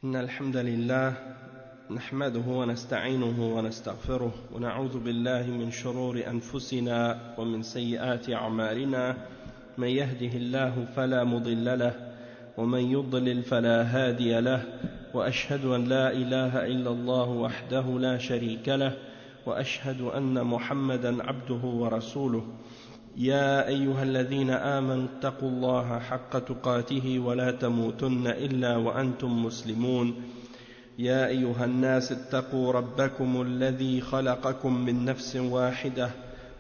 إن الحمد لله نحمده ونستعينه ونستغفره ونعوذ بالله من شرور أنفسنا ومن سيئات أعمالنا من يهده الله فلا مضل له ومن يضلل فلا هادي له وأشهد أن لا إله إلا الله وحده لا شريك له وأشهد أن محمدا عبده ورسوله يا أيها الذين آمنوا اتقوا الله حق تقاته ولا تموتن إلا وأنتم مسلمون يا أيها الناس اتقوا ربكم الذي خلقكم من نفس واحدة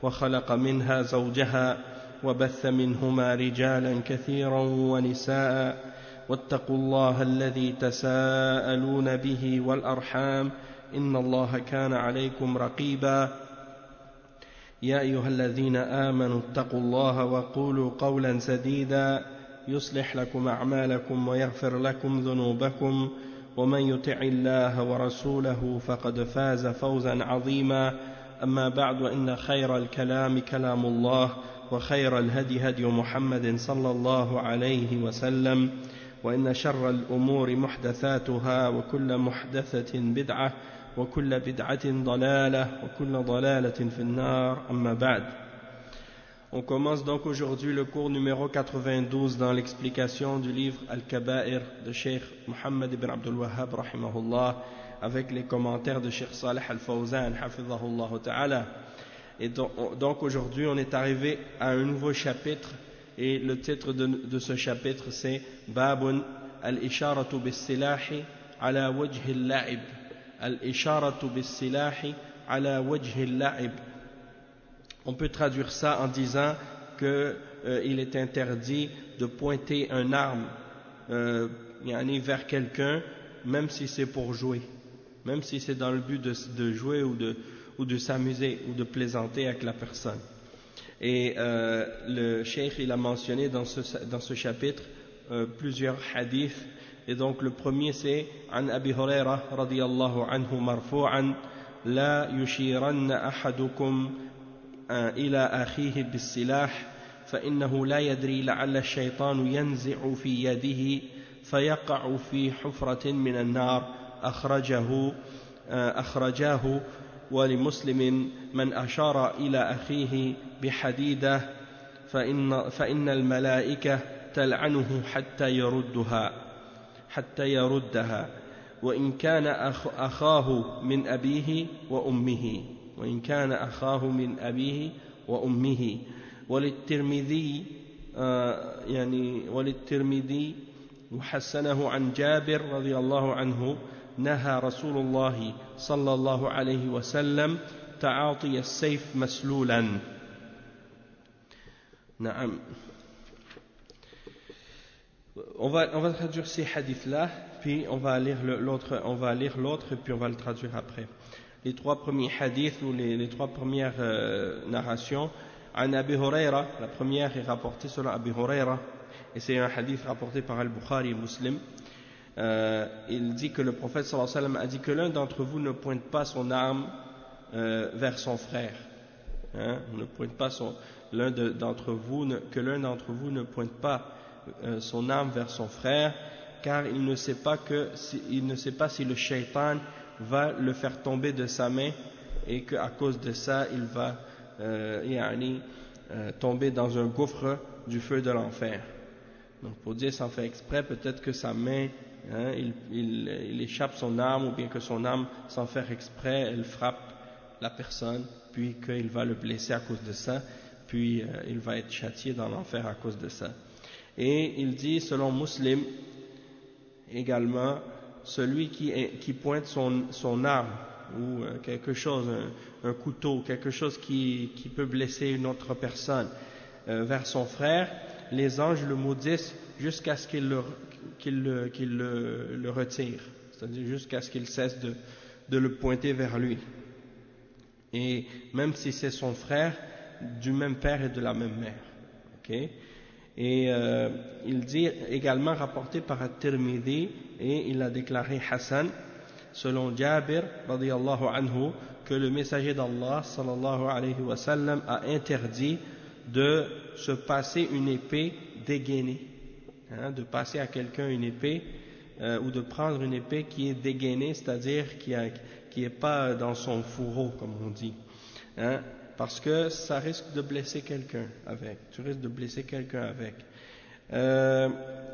وخلق منها زوجها وبث منهما رجالا كثيرا ونساء واتقوا الله الذي تساءلون به والأرحام إن الله كان عليكم رقيبا يا أيها الذين آمنوا اتقوا الله وقولوا قولا سديدا يصلح لكم أعمالكم ويغفر لكم ذنوبكم ومن يطع الله ورسوله فقد فاز فوزا عظيما أما بعد وإن خير الكلام كلام الله وخير الهدي هدي محمد صلى الله عليه وسلم وإن شر الأمور محدثاتها وكل محدثة بدعة وكل بدعة ضلالة وكل ضلالة في النار أما بعد. On commence donc aujourd'hui le cours numéro 92 dans l'explication du livre Al-Kaba'ir de Cheikh Mohammed ibn Abdul Wahhab rahimahullah avec les commentaires de Cheikh Saleh Al-Fawzan hafidhahullah ta'ala. Et donc aujourd'hui on est arrivé à un nouveau chapitre et le titre de ce chapitre c'est Babun al-isharatu bis-silahi ala wajhi al-la'ib. Al-isharatu bis-silahi ala wajhi al-la'ib. On peut traduire ça en disant qu'il est interdit de pointer un arme vers quelqu'un, même si c'est pour jouer, même si c'est dans le but de jouer ou de s'amuser ou de plaisanter avec la personne. Et le cheikh il a mentionné dans ce chapitre plusieurs hadiths. Et donc le premier c'est An Abi Huraira radiyallahu anhu marfu'an La yushiranna ahadukum إلى أخيه بالسلاح فإنه لا يدري لعل الشيطان ينزع في يده فيقع في حفرة من النار أخرجاه ولمسلم من أشار إلى أخيه بحديدة فإن الملائكة تلعنه حتى يردها وإن كان أخاه من أبيه وأمه وللترمذي وحسنه عن جابر رضي الله عنه نهى رسول الله صلى الله عليه وسلم تعاطي السيف مسلولا. نعم. On va traduire ces hadiths-là, puis on va lire l'autre et puis on va le traduire après. Les trois premiers hadiths ou les trois premières narrations. An Abi Huraira, la première est rapportée selon Abi Huraira, et c'est un hadith rapporté par Al-Bukhari et Muslim. Il dit que le prophète sallallahu alayhi wa sallam a dit que l'un d'entre vous ne pointe pas son arme vers son frère. Ne pointe pas que l'un d'entre vous ne pointe pas son arme vers son frère, car il ne sait pas si le shaitan va le faire tomber de sa main et qu'à cause de ça il va tomber dans un gouffre du feu de l'enfer. Donc pour dire sans faire exprès, peut-être que sa main il échappe son arme, ou bien que son arme sans faire exprès elle frappe la personne, puis qu'il va le blesser à cause de ça, puis il va être châtié dans l'enfer à cause de ça. Et il dit selon Muslim également, celui qui pointe son arme ou quelque chose, un couteau, quelque chose qui peut blesser une autre personne vers son frère, les anges le maudissent jusqu'à ce qu'il le retire, c'est-à-dire jusqu'à ce qu'il cesse de le pointer vers lui. Et même si c'est son frère, du même père et de la même mère. Okay? Et il dit également rapporté par At-Tirmidhi, et il a déclaré Hassan selon Jabir radiyallahu anhu que le messager d'Allah sallallahu alayhi wa sallam a interdit de se passer une épée dégainée, de passer à quelqu'un une épée ou de prendre une épée qui est dégainée, c'est-à-dire qui est pas dans son fourreau, comme on dit, hein, parce que ça risque de blesser quelqu'un avec. Tu risques de blesser quelqu'un avec.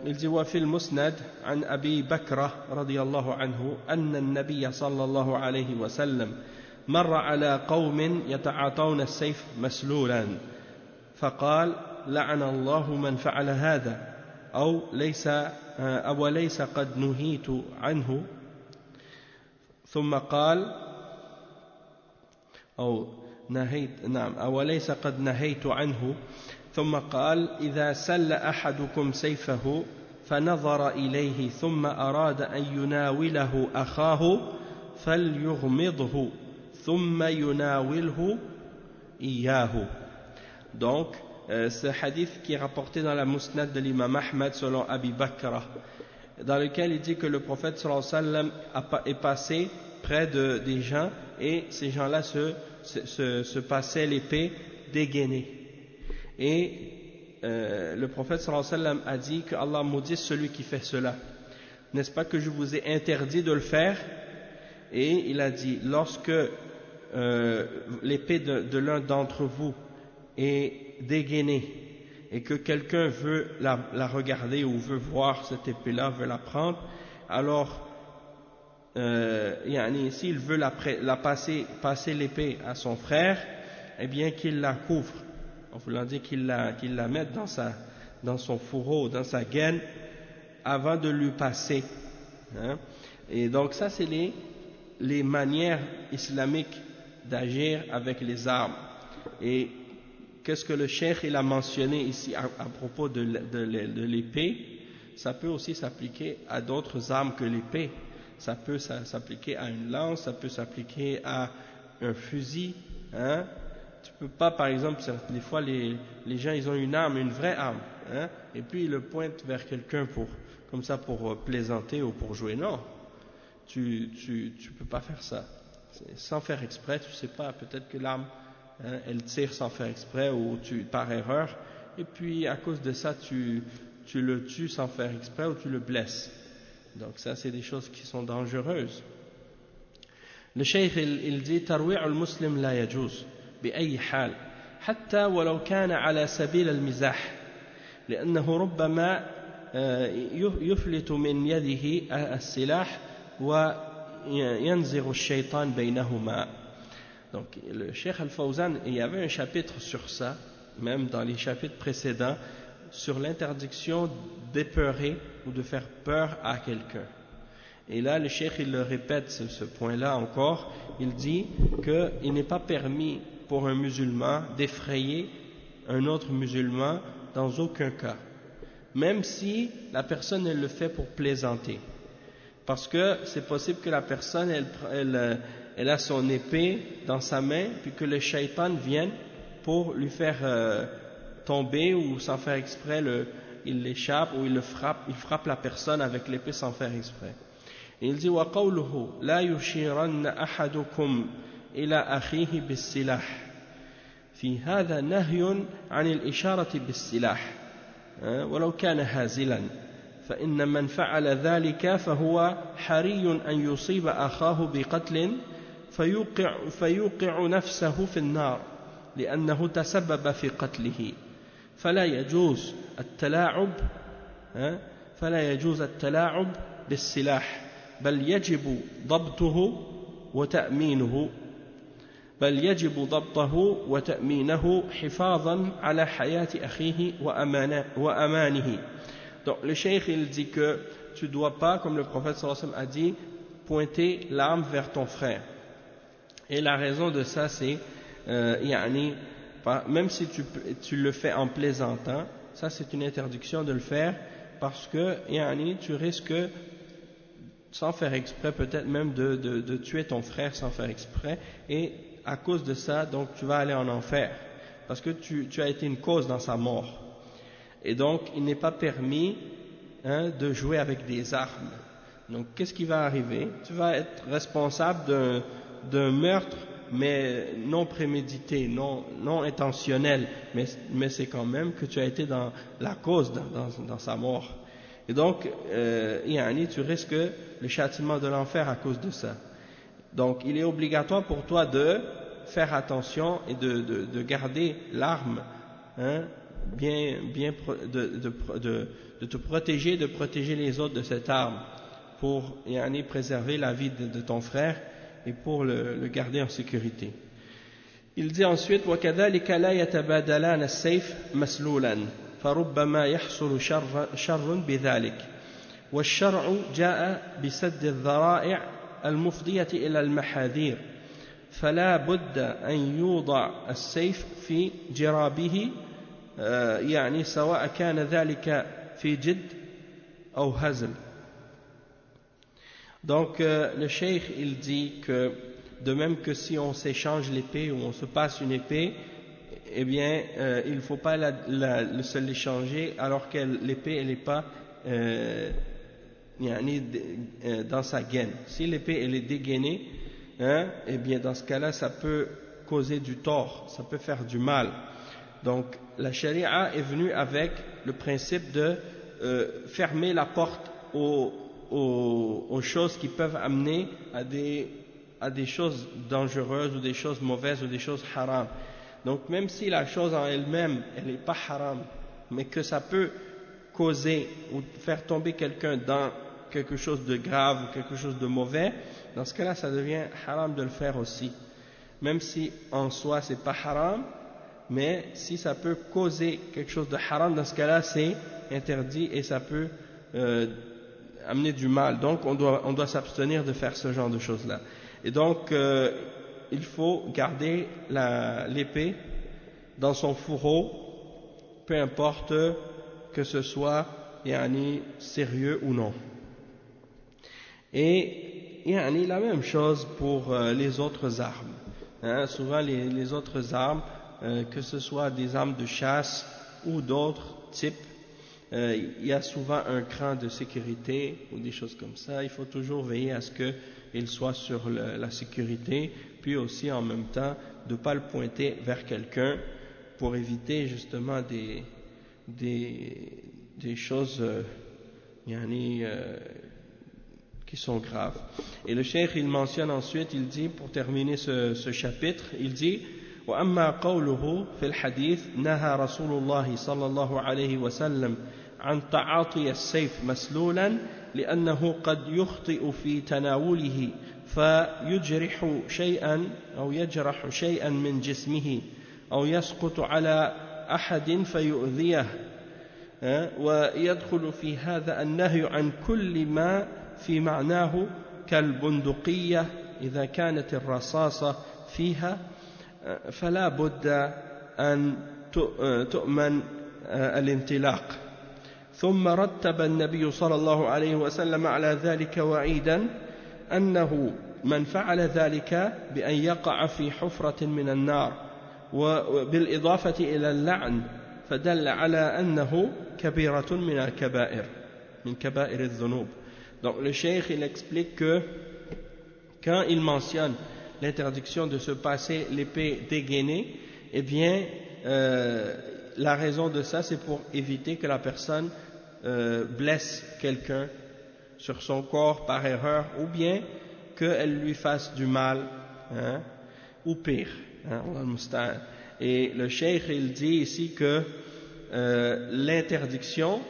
Il dit وفي المسند عن أبي بكرة رضي الله عنه أن النبي صلى الله عليه وسلم مر على قوم يتعاطون السيف مسلولا فقال لعن الله من فعل هذا أو ليس قد نهيت عنه ثم قال أوليس قد نهيت عنه ثم قال إذا سل أحدكم سيفه فنظر إليه ثم أراد أن يناوله أخاه فليغمضه ثم يناوله إياه. Donc ce hadith qui est rapporté dans la Musnad de l'imam Ahmad selon Abi Bakra, dans lequel il dit que le prophète sallallahu alayhi wa sallam est passé près des gens et ces gens-là se passaient l'épée dégainée. Et le prophète sallallahu alayhi wa sallam a dit que Allah maudisse celui qui fait cela. N'est-ce pas que je vous ai interdit de le faire? Et il a dit, lorsque l'épée de l'un d'entre vous est dégainée et que quelqu'un veut la regarder ou veut voir cette épée-là, veut la prendre, alors s'il veut passer l'épée à son frère, eh bien qu'il la couvre. En voulant dire qu'il la mette dans son fourreau, dans sa gaine, avant de lui passer. Hein? Et donc ça, c'est les manières islamiques d'agir avec les armes. Et qu'est-ce que le cheikh il a mentionné ici à propos de l'épée? Ça peut aussi s'appliquer à d'autres armes que l'épée. Ça peut s'appliquer à une lance, ça peut s'appliquer à un fusil. Hein? Tu peux pas, par exemple, des fois les gens ils ont une arme, une vraie arme, hein, et puis ils le pointent vers quelqu'un comme ça pour plaisanter ou pour jouer. Non, tu peux pas faire ça. Sans faire exprès, tu sais pas, peut-être que l'arme, hein, elle tire sans faire exprès ou par erreur, et puis à cause de ça tu le tues sans faire exprès ou tu le blesses. Donc ça c'est des choses qui sont dangereuses. Le cheikh il dit tarwi' al-muslim la yajuz بأي حال حتى ولو كان على سبيل المزاح لأنه ربما يفلت من يده السلاح وينزغ الشيطان بينهما. Donc le Cheikh Al-Fawzan, il y avait un chapitre sur ça, même dans les chapitres précédents, sur l'interdiction d'épeurer ou de faire peur à quelqu'un. Et là le Cheikh il le répète ce point-là encore, il dit qu'il n'est pas permis pour un musulman d'effrayer un autre musulman dans aucun cas, même si la personne elle le fait pour plaisanter, parce que c'est possible que la personne elle a son épée dans sa main puis que le shaitan vienne pour lui faire tomber ou sans faire exprès il l'échappe ou il frappe la personne avec l'épée sans faire exprès. Et il dit wa qawluhu la yushiranna ahadukum إلى أخيه بالسلاح في هذا نهي عن الإشارة بالسلاح ولو كان هازلا فإن من فعل ذلك فهو حري أن يصيب أخاه بقتل فيوقع نفسه في النار لأنه تسبب في قتله فلا يجوز التلاعب بالسلاح بل يجب ضبطه وتأمينه حفاظا على حياة أخيه وأمانه. Donc le cheikh il dit que tu ne dois pas, comme le prophète sallallahu alayhi wa sallam a dit, pointer l'arme vers ton frère. Et la raison de ça c'est même si tu le fais en plaisantant, ça c'est une interdiction de le faire, parce que tu risques sans faire exprès peut-être même de tuer ton frère sans faire exprès, et à cause de ça donc tu vas aller en enfer parce que tu as été une cause dans sa mort. Et donc il n'est pas permis de jouer avec des armes. Donc qu'est-ce qui va arriver? Tu vas être responsable d'un meurtre, mais non prémédité, non intentionnel, mais c'est quand même que tu as été dans la cause dans sa mort. Et donc, tu risques le châtiment de l'enfer à cause de ça. Donc, il est obligatoire pour toi de faire attention et de garder l'arme, hein, de te protéger, de protéger les autres de cette arme pour préserver la vie de ton frère et pour le garder en sécurité. Il dit ensuite وَكَذَلِكَ لَا يَتَبَادَلَانَ السَّيْفَ مَسْلُولًا فَرُبَّمَا يَحْصُلُ شَرٌّ بِذَلِكَ والشرع جاء بسد الذرائع المفضية إلى المحاذير فلا بد أن يوضع السيف في جرابه سواء كان ذلك في جد أو هزل. Donc le cheikh il dit que de même que si on s'échange l'épée ou on se passe une épée, eh bien il ne faut pas se l'échanger alors que l'épée elle n'est pas dans sa gaine. Si l'épée elle est dégainée, eh bien dans ce cas-là ça peut causer du tort, ça peut faire du mal. Donc la charia est venue avec le principe de fermer la porte aux choses qui peuvent amener à des choses dangereuses ou des choses mauvaises ou des choses haram. Donc même si la chose en elle-même elle n'est pas haram, mais que ça peut causer ou faire tomber quelqu'un dans quelque chose de grave ou quelque chose de mauvais, dans ce cas-là ça devient haram de le faire aussi. Même si en soi c'est pas haram, mais si ça peut causer quelque chose de haram, dans ce cas-là c'est interdit et ça peut amener du mal. Donc on doit s'abstenir de faire ce genre de choses-là. Et donc il faut garder l'épée dans son fourreau, peu importe que ce soit sérieux ou non. Et la même chose pour les autres armes. Souvent les autres armes, que ce soit des armes de chasse ou d'autres types, il y a souvent un cran de sécurité ou des choses comme ça. Il faut toujours veiller à ce qu'il soit sur la sécurité, puis aussi en même temps de ne pas le pointer vers quelqu'un pour éviter justement des choses qui sont graves. Et le cheikh il mentionne ensuite, il dit pour terminer ce chapitre, il dit وأما قوله في الحديث نهى رسول الله صلى الله عليه وسلم عن تعاطي السيف مسلولا لأنه قد يخطئ في تناوله فيجرح شيئا أو يجرح شيئا من جسمه أو يسقط على أحد فيؤذيه ويدخل في هذا النهي عن كل ما في معناه كالبندقية إذا كانت الرصاصة فيها فلا بد أن تؤمن الانطلاق. ثم رتب النبي صلى الله عليه وسلم على ذلك وعيدا أنه من فعل ذلك بأن يقع في حفرة من النار وبالإضافة إلى اللعن فدل على أنه كبيرة من الكبائر من كبائر الذنوب. Donc le cheikh il explique que quand il mentionne l'interdiction de se passer l'épée dégainée, eh bien la raison de ça c'est pour éviter que la personne blesse quelqu'un sur son corps par erreur ou bien qu'elle lui fasse du mal, ou pire, et le cheikh il dit ici que l'interdiction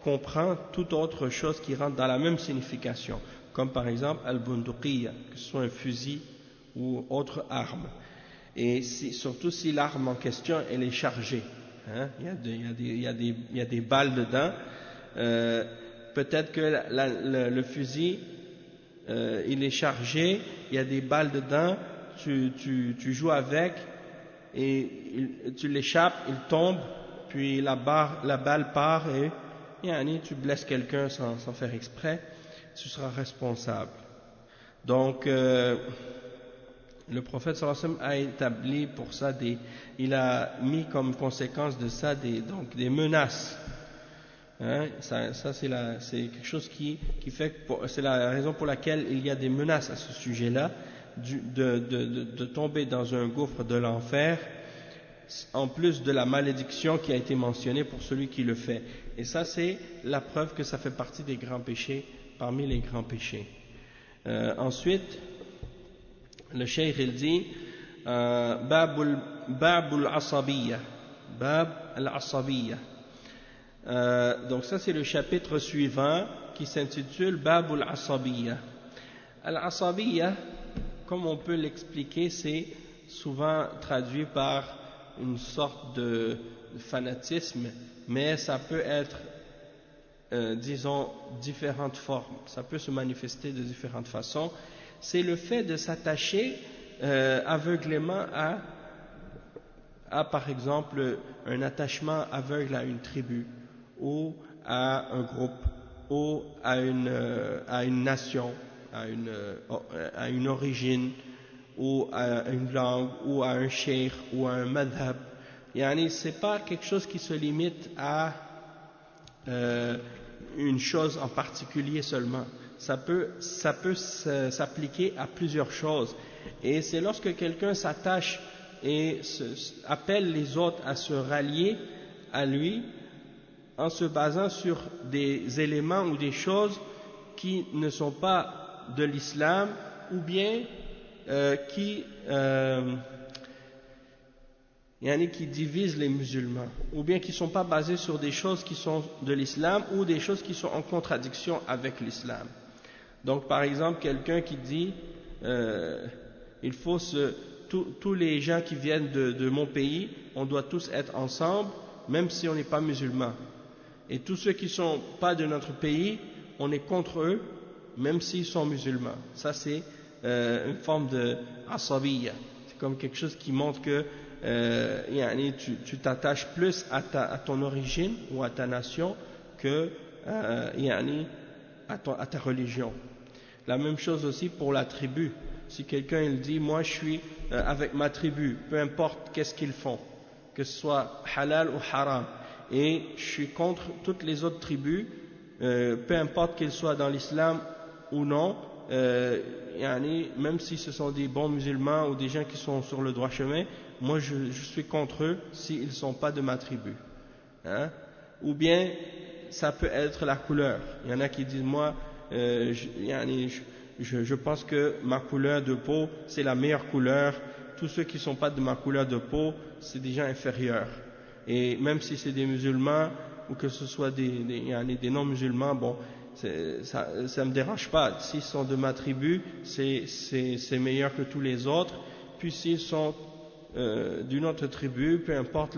comprend toute autre chose qui rentre dans la même signification, comme par exemple al-bunduqiyya, que ce soit un fusil ou autre arme, et surtout si l'arme en question elle est chargée, il y a des balles dedans, peut-être que le fusil il est chargé, il y a des balles dedans, tu joues avec et tu l'échappes, il tombe, puis la balle part et tu blesses quelqu'un sans faire exprès, tu seras responsable. Donc le prophète sallallahu alayhi wa sallam a établi pour ça il a mis comme conséquence de ça des menaces. Ça c'est quelque chose qui fait que c'est la raison pour laquelle il y a des menaces à ce sujet-là, de tomber dans un gouffre de l'enfer en plus de la malédiction qui a été mentionnée pour celui qui le fait. Et ça, c'est la preuve que ça fait partie des grands péchés, parmi les grands péchés. Ensuite, le cheikh il dit Bab al-Asabiyya. Bab al-Asabiyya. Donc ça c'est le chapitre suivant qui s'intitule Bab al-Asabiyya. Al-Asabiyya, comme on peut l'expliquer, c'est souvent traduit par une sorte de fanatisme, mais ça peut être, disons, différentes formes. Ça peut se manifester de différentes façons. C'est le fait de s'attacher aveuglément à, par exemple, un attachement aveugle à une tribu, ou à un groupe, ou à une nation, à une origine, ou à une langue, ou à un cheikh, ou à un madhab. Yani, c'est pas quelque chose qui se limite à une chose en particulier seulement. Ça peut s'appliquer à plusieurs choses. Et c'est lorsque quelqu'un s'attache et appelle les autres à se rallier à lui en se basant sur des éléments ou des choses qui ne sont pas de l'islam ou bien qui divisent les musulmans, ou bien qui ne sont pas basés sur des choses qui sont de l'islam ou des choses qui sont en contradiction avec l'islam. Donc par exemple quelqu'un qui dit il faut tous les gens qui viennent de mon pays, on doit tous être ensemble même si on n'est pas musulman, et tous ceux qui ne sont pas de notre pays, on est contre eux même s'ils sont musulmans. Ça c'est une forme de asabiyya. C'est comme quelque chose qui montre que tu t'attaches plus à ton origine ou à ta nation que à ta religion. La même chose aussi pour la tribu. Si quelqu'un il dit moi je suis avec ma tribu, peu importe qu'est-ce qu'ils font, que ce soit halal ou haram, et je suis contre toutes les autres tribus, peu importe qu'ils soient dans l'islam ou non, même si ce sont des bons musulmans ou des gens qui sont sur le droit chemin, moi je suis contre eux s'ils ne sont pas de ma tribu. Ou bien ça peut être la couleur. Il y en a qui disent moi je pense que ma couleur de peau c'est la meilleure couleur, tous ceux qui ne sont pas de ma couleur de peau c'est des gens inférieurs. Et même si c'est des musulmans ou que ce soit des non musulmans, bon, ça me dérange pas. S'ils sont de ma tribu, c'est meilleur que tous les autres. Puis s'ils sont d'une autre tribu, peu importe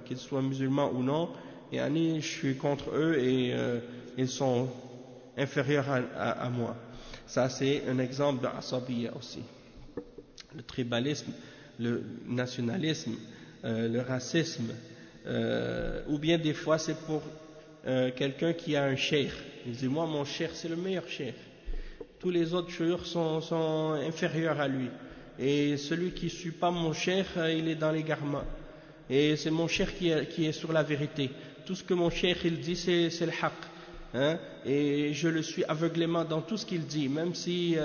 qu'ils soient musulmans ou non, je suis contre eux et ils sont inférieurs à moi. Ça c'est un exemple d'asabiyya aussi. Le tribalisme, le nationalisme, le racisme, ou bien des fois c'est pour quelqu'un qui a un cheikh. Il dit moi mon cheikh c'est le meilleur cheikh, tous les autres cheikhs sont inférieurs à lui, et celui qui ne suit pas mon cheikh il est dans l'égarement, et c'est mon cheikh qui est sur la vérité, tout ce que mon cheikh il dit c'est le haqq, et je le suis aveuglément dans tout ce qu'il dit, même si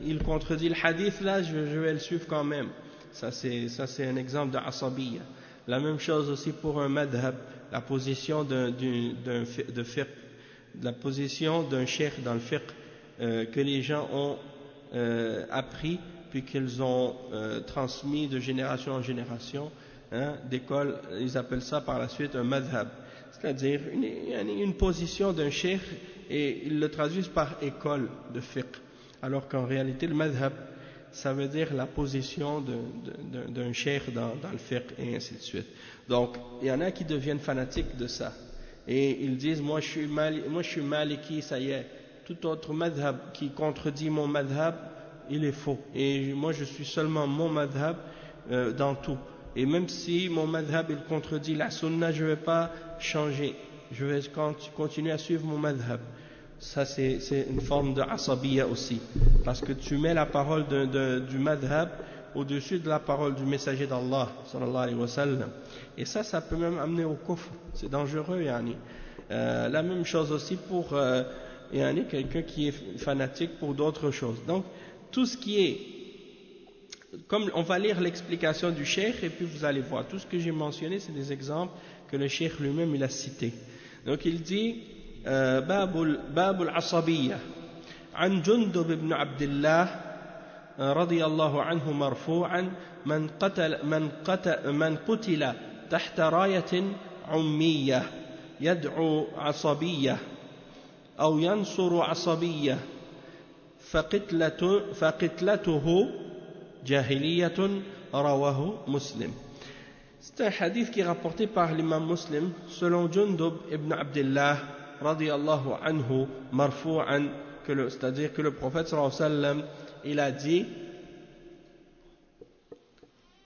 il contredit le hadith là je vais le suivre quand même. Ça c'est un exemple de asabiyya. La même chose aussi pour un madhab, la position de fiqh, la position d'un cheikh dans le fiqh que les gens ont appris puis qu'ils ont transmis de génération en génération, d'école, ils appellent ça par la suite un madhab, c'est-à-dire une position d'un cheikh, et ils le traduisent par école de fiqh, alors qu'en réalité le madhab ça veut dire la position d'un cheikh dans le fiqh, et ainsi de suite. Donc il y en a qui deviennent fanatiques de ça et ils disent moi je suis maliki, ça y est, tout autre madhab qui contredit mon madhab il est faux, et moi je suis seulement mon madhab dans tout, et même si mon madhab il contredit la sunna je ne vais pas changer, je vais continuer à suivre mon madhab. Ça c'est une forme de asabiyya aussi, parce que tu mets la parole du madhab au-dessus de la parole du messager d'Allah sallallahu alayhi wa sallam, et ça peut même amener au kufr, c'est dangereux. La même chose aussi pour quelqu'un qui est fanatique pour d'autres choses. Donc tout ce qui est comme on va lire l'explication du cheikh et puis vous allez voir. Tout ce que j'ai mentionné, c'est des exemples que le cheikh lui-même il a cités. Donc il dit Babul Asabiyya عن جندب بن عبد الله رضي الله عنه مرفوعا من قتل تحت راية عمية يدعو عصبية أو ينصر عصبية فقتلته جاهلية رواه مسلم. C'est un hadith qui est rapporté par l'imam Muslim selon Jundub ibn Abdullah radiyallahu anhu marfou'an, c'est-à-dire que le prophète sallallahu alayhi wa sallam il a dit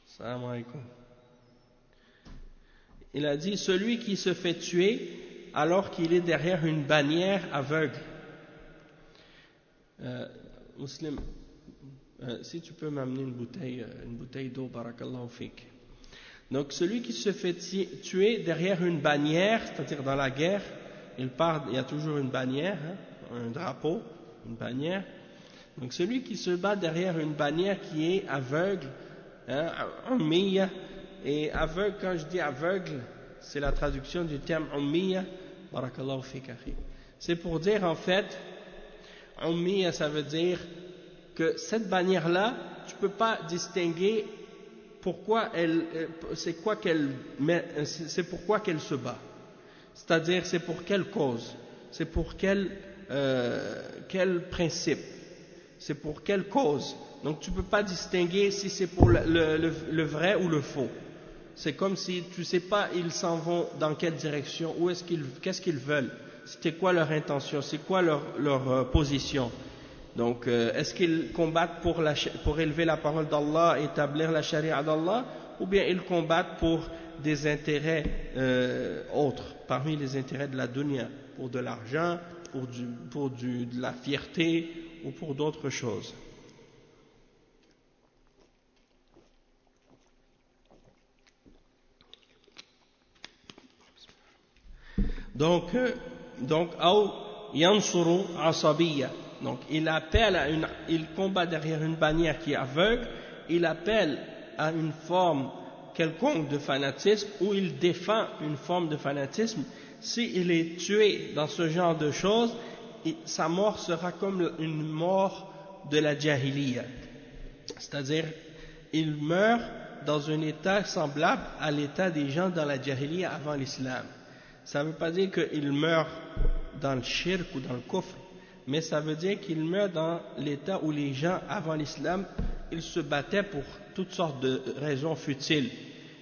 Salam alaykoum. Il a dit celui qui se fait tuer alors qu'il est derrière une bannière aveugle. Muslim, si tu peux m'amener une bouteille d'eau, barakallahu fik. Donc celui qui se fait tuer derrière une bannière, c'est-à-dire dans la guerre, il y a toujours une bannière, un drapeau, une bannière. Donc celui qui se bat derrière une bannière qui est aveugle, ummiya, et aveugle, quand je dis aveugle, c'est la traduction du terme ummiya, barakallahu fik akhi. C'est pour dire en fait, ummiya ça veut dire que cette bannière-là, tu peux pas distinguer pourquoi c'est pourquoi qu'elle se bat. C'est-à-dire, c'est pour quelle cause, c'est pour quel principe, c'est pour quelle cause. Donc, tu peux pas distinguer si c'est pour le vrai ou le faux. C'est comme si tu sais pas, ils s'en vont dans quelle direction, qu'est-ce qu'ils veulent, c'était quoi leur intention, c'est quoi leur position. Donc, est-ce qu'ils combattent pour élever la parole d'Allah, établir la charia d'Allah, ou bien ils combattent pour des intérêts autres, parmi les intérêts de la dunya, pour de l'argent, de la fierté, ou pour d'autres choses. Donc, yansuru asabiyya. Donc, il combat derrière une bannière qui est aveugle, il appelle à une forme quelconque de fanatisme, ou il défend une forme de fanatisme. S'il est tué dans ce genre de choses, sa mort sera comme une mort de la jahiliya. C'est-à-dire, il meurt dans un état semblable à l'état des gens dans la jahiliya avant l'islam. Ça ne veut pas dire qu'il meurt dans le shirk ou dans le kufr, mais ça veut dire qu'il meurt dans l'état où les gens avant l'islam, ils se battaient pour toutes sortes de raisons futiles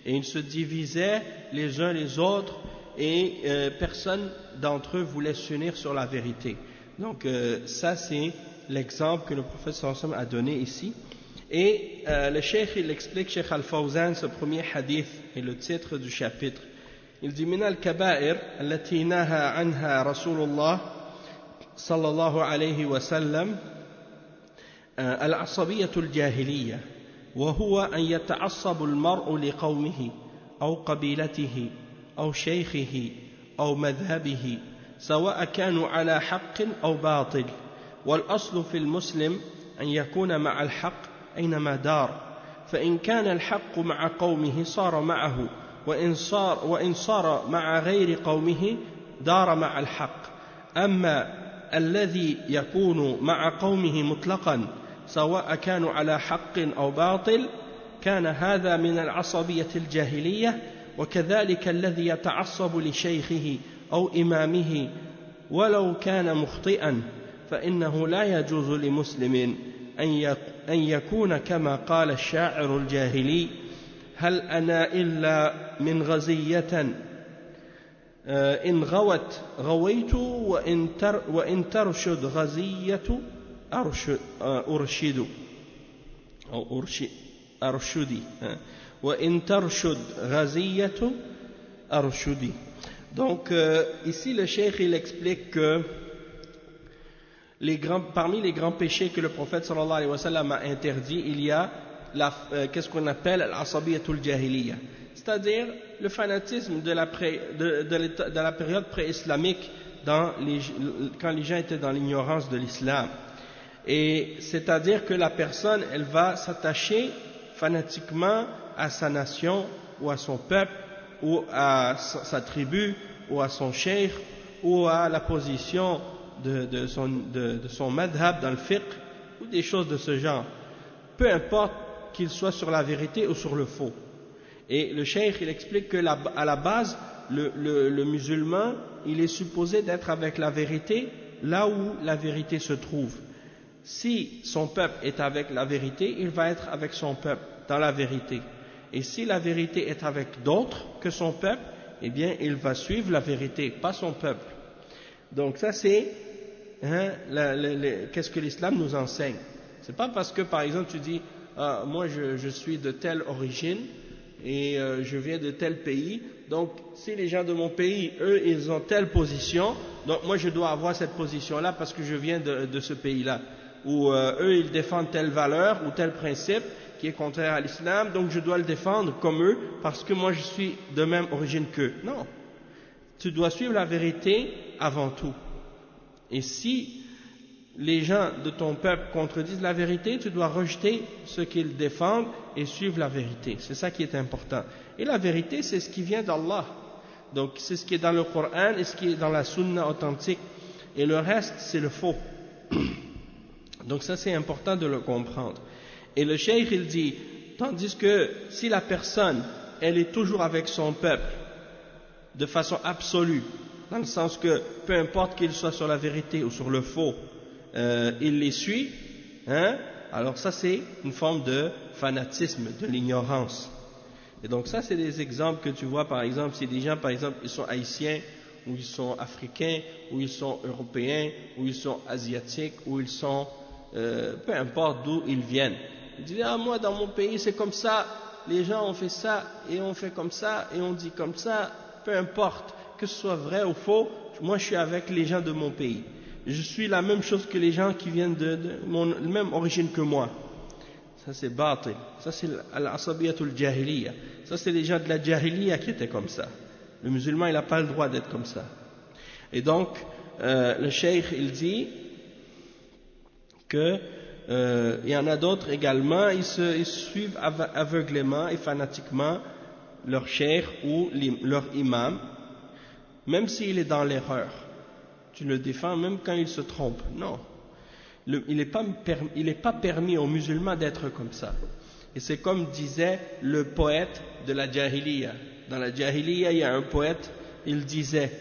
et ils se divisaient les uns les autres et personne d'entre eux voulait s'unir sur la vérité. Donc ça c'est l'exemple que le prophète sallallahu alayhi wa sallam a donné ici. Et le cheikh il explique, Cheikh Al-Fawzan, ce premier hadith et le titre du chapitre. Il dit من الكبائر التي نهى عنها رسول الله صلى الله عليه وسلم العصبية الجاهلية وهو أن يتعصب المرء لقومه أو قبيلته أو شيخه أو مذهبه سواء كانوا على حق أو باطل والأصل في المسلم أن يكون مع الحق أينما دار فإن كان الحق مع قومه صار معه وإن صار مع غير قومه دار مع الحق أما الذي يكون مع قومه مطلقا سواء كانوا على حق أو باطل كان هذا من العصبية الجاهلية وكذلك الذي يتعصب لشيخه أو إمامه ولو كان مخطئا فإنه لا يجوز لمسلم أن يكون كما قال الشاعر الجاهلي هل أنا إلا من غزية إن غوت غويت وإن ترشد غزية أرشد أو أرشدي وإن ترشد غزية أرشدي. Donc ici le cheikh il explique que parmi les grands péchés que le prophète sallallahu alayhi wa sallam a interdit, il y a qu'est-ce qu'on appelle al-asabiyatul jahiliya, c'est-à-dire le fanatisme de la période pré-islamique quand les gens étaient dans l'ignorance de l'islam. Et c'est-à-dire que la personne, elle va s'attacher fanatiquement à sa nation ou à son peuple ou à sa tribu ou à son cheikh ou à la position de son madhab dans le fiqh ou des choses de ce genre, peu importe qu'il soit sur la vérité ou sur le faux. Et le cheikh il explique que à la base le musulman il est supposé d'être avec la vérité là où la vérité se trouve. Si son peuple est avec la vérité, il va être avec son peuple dans la vérité. Et si la vérité est avec d'autres que son peuple, eh bien il va suivre la vérité, pas son peuple. Donc ça c'est qu'est-ce que l'islam nous enseigne. C'est pas parce que par exemple tu dis moi je suis de telle origine et je viens de tel pays, donc si les gens de mon pays eux ils ont telle position, donc moi je dois avoir cette position là parce que je viens de ce pays là, ou eux ils défendent telle valeur ou tel principe qui est contraire à l'islam, donc je dois le défendre comme eux parce que moi je suis de même origine qu'eux. Non, tu dois suivre la vérité avant tout. Et si les gens de ton peuple contredisent la vérité, tu dois rejeter ce qu'ils défendent et suivre la vérité. C'est ça qui est important. Et la vérité, c'est ce qui vient d'Allah. Donc c'est ce qui est dans le Coran et ce qui est dans la Sunna authentique. Et le reste, c'est le faux. Donc ça, c'est important de le comprendre. Et le cheikh, il dit, tandis que si la personne, elle est toujours avec son peuple, de façon absolue, dans le sens que peu importe qu'il soit sur la vérité ou sur le faux, il les suit, alors ça c'est une forme de fanatisme, de l'ignorance. Et donc ça c'est des exemples que tu vois, par exemple, si des gens par exemple ils sont haïtiens, ou ils sont africains, ou ils sont européens, ou ils sont asiatiques, ou ils sont peu importe d'où ils viennent, ils disent moi dans mon pays c'est comme ça, les gens ont fait ça et on fait comme ça et on dit comme ça, peu importe que ce soit vrai ou faux, moi je suis avec les gens de mon pays, je suis la même chose que les gens qui viennent de la même origine que moi. Ça c'est batil, ça c'est al-asabiyatul jahiliya, ça c'est les gens de la jahiliya qui étaient comme ça. Le musulman il n'a pas le droit d'être comme ça. Et donc le cheikh il dit que il y en a d'autres également, ils suivent aveuglément et fanatiquement leur cheikh ou leur imam, même s'il est dans l'erreur. Tu le défends même quand il se trompe. Non. Il n'est pas permis aux musulmans d'être comme ça. Et c'est comme disait le poète de la Jahiliya. Dans la Jahiliya, il y a un poète, il disait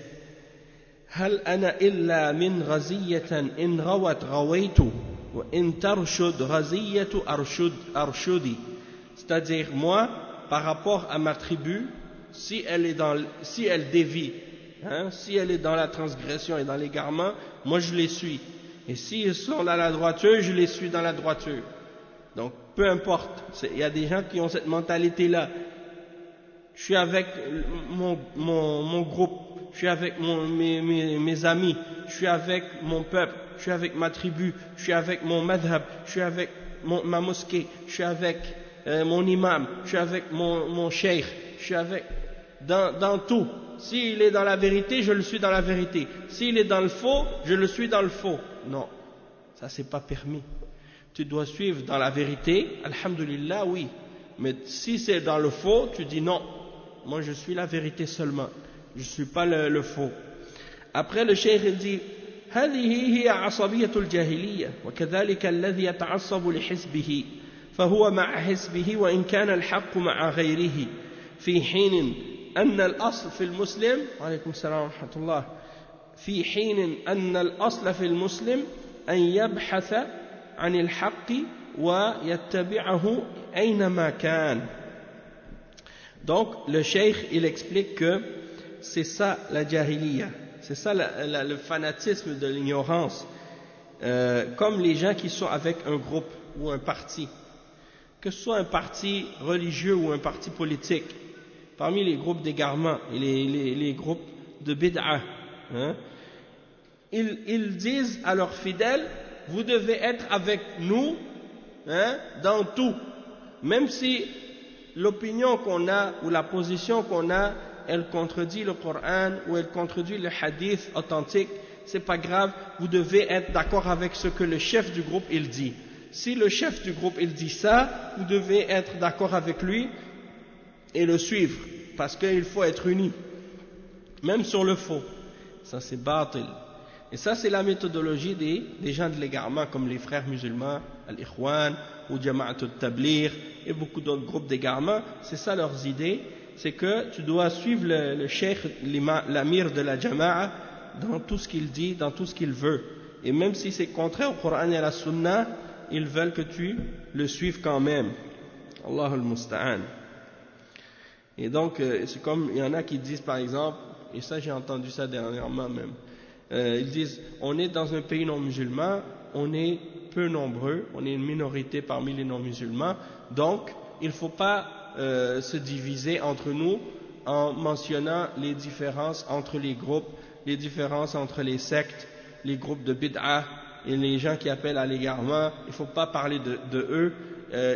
Hal ana illa min ghaziyatan in rawat rawaitu wa in tarshud ghaziyatu arshudi. C'est-à-dire, moi, par rapport à ma tribu, si elle dévie, si elle est dans la transgression et dans l'égarement, moi je les suis. Et s'ils sont dans la droiture, je les suis dans la droiture. Donc, peu importe. Il y a des gens qui ont cette mentalité-là. Je suis avec mon groupe, je suis avec mes amis, je suis avec mon peuple, je suis avec ma tribu, je suis avec mon madhab, je suis avec ma mosquée, je suis avec mon imam, je suis avec mon cheikh, je suis avec... Dans tout. S'il est dans la vérité, je le suis dans la vérité. S'il est dans le faux, je le suis dans le faux. Non, ça c'est pas permis. Tu dois suivre dans la vérité, alhamdulillah, oui. Mais si c'est dans le faux, tu dis non. Moi je suis la vérité seulement. Je suis pas le faux. Après le cheikh il dit هذه هي عصبية الجاهلية وكذلك الذي يتعصب لحزبه فهو مع حزبه وإن كان الحق مع غيره في حين أن الأصل في المسلم وعليكم السلام ورحمة الله في حين أن الأصل في المسلم أن يبحث عن الحق ويتبعه أينما كان. Donc le cheikh il explique que c'est ça la jahiliya, c'est ça le fanatisme de l'ignorance, comme les gens qui sont avec un groupe ou un parti, que ce soit un parti religieux ou un parti politique. Parmi les groupes d'égarement et les groupes de bid'a, ils disent à leurs fidèles, vous devez être avec nous dans tout, même si l'opinion qu'on a ou la position qu'on a, elle contredit le Coran ou elle contredit le hadith authentique, c'est pas grave, vous devez être d'accord avec ce que le chef du groupe il dit. Si le chef du groupe il dit ça, vous devez être d'accord avec lui et le suivre, parce qu'il faut être unis, même sur le faux. Ça c'est batil. Et ça c'est la méthodologie des gens de l'égarement, comme les frères musulmans, Al-Ikhwan ou Jama'at al-Tabligh et beaucoup d'autres groupes d'égarement. C'est ça leurs idées, c'est que tu dois suivre le cheikh, l'amir de la Jama'a, dans tout ce qu'il dit, dans tout ce qu'il veut. Et même si c'est contraire au Coran et à la Sunna, ils veulent que tu le suives quand même. Allahu al-Musta'an. Et donc, c'est comme, il y en a qui disent par exemple, et ça j'ai entendu ça dernièrement même, ils disent, on est dans un pays non musulman, on est peu nombreux, on est une minorité parmi les non musulmans, donc il ne faut pas se diviser entre nous en mentionnant les différences entre les groupes, les différences entre les sectes, les groupes de bid'a et les gens qui appellent à l'égarement. Il ne faut pas parler de eux,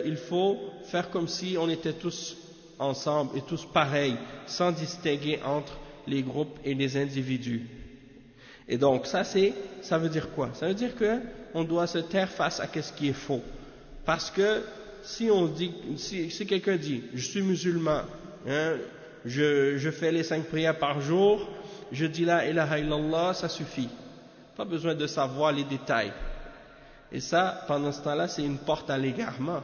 il faut faire comme si on était tous ensemble et tous pareils, sans distinguer entre les groupes et les individus. Et donc ça veut dire quoi? Ça veut dire que on doit se taire face à ce qui est faux. Parce que si quelqu'un dit je suis musulman, hein, je fais les 5 prières par jour, je dis la ilaha illallah, ça suffit. Pas besoin de savoir les détails. Et ça, pendant ce temps-là, c'est une porte à l'égarement.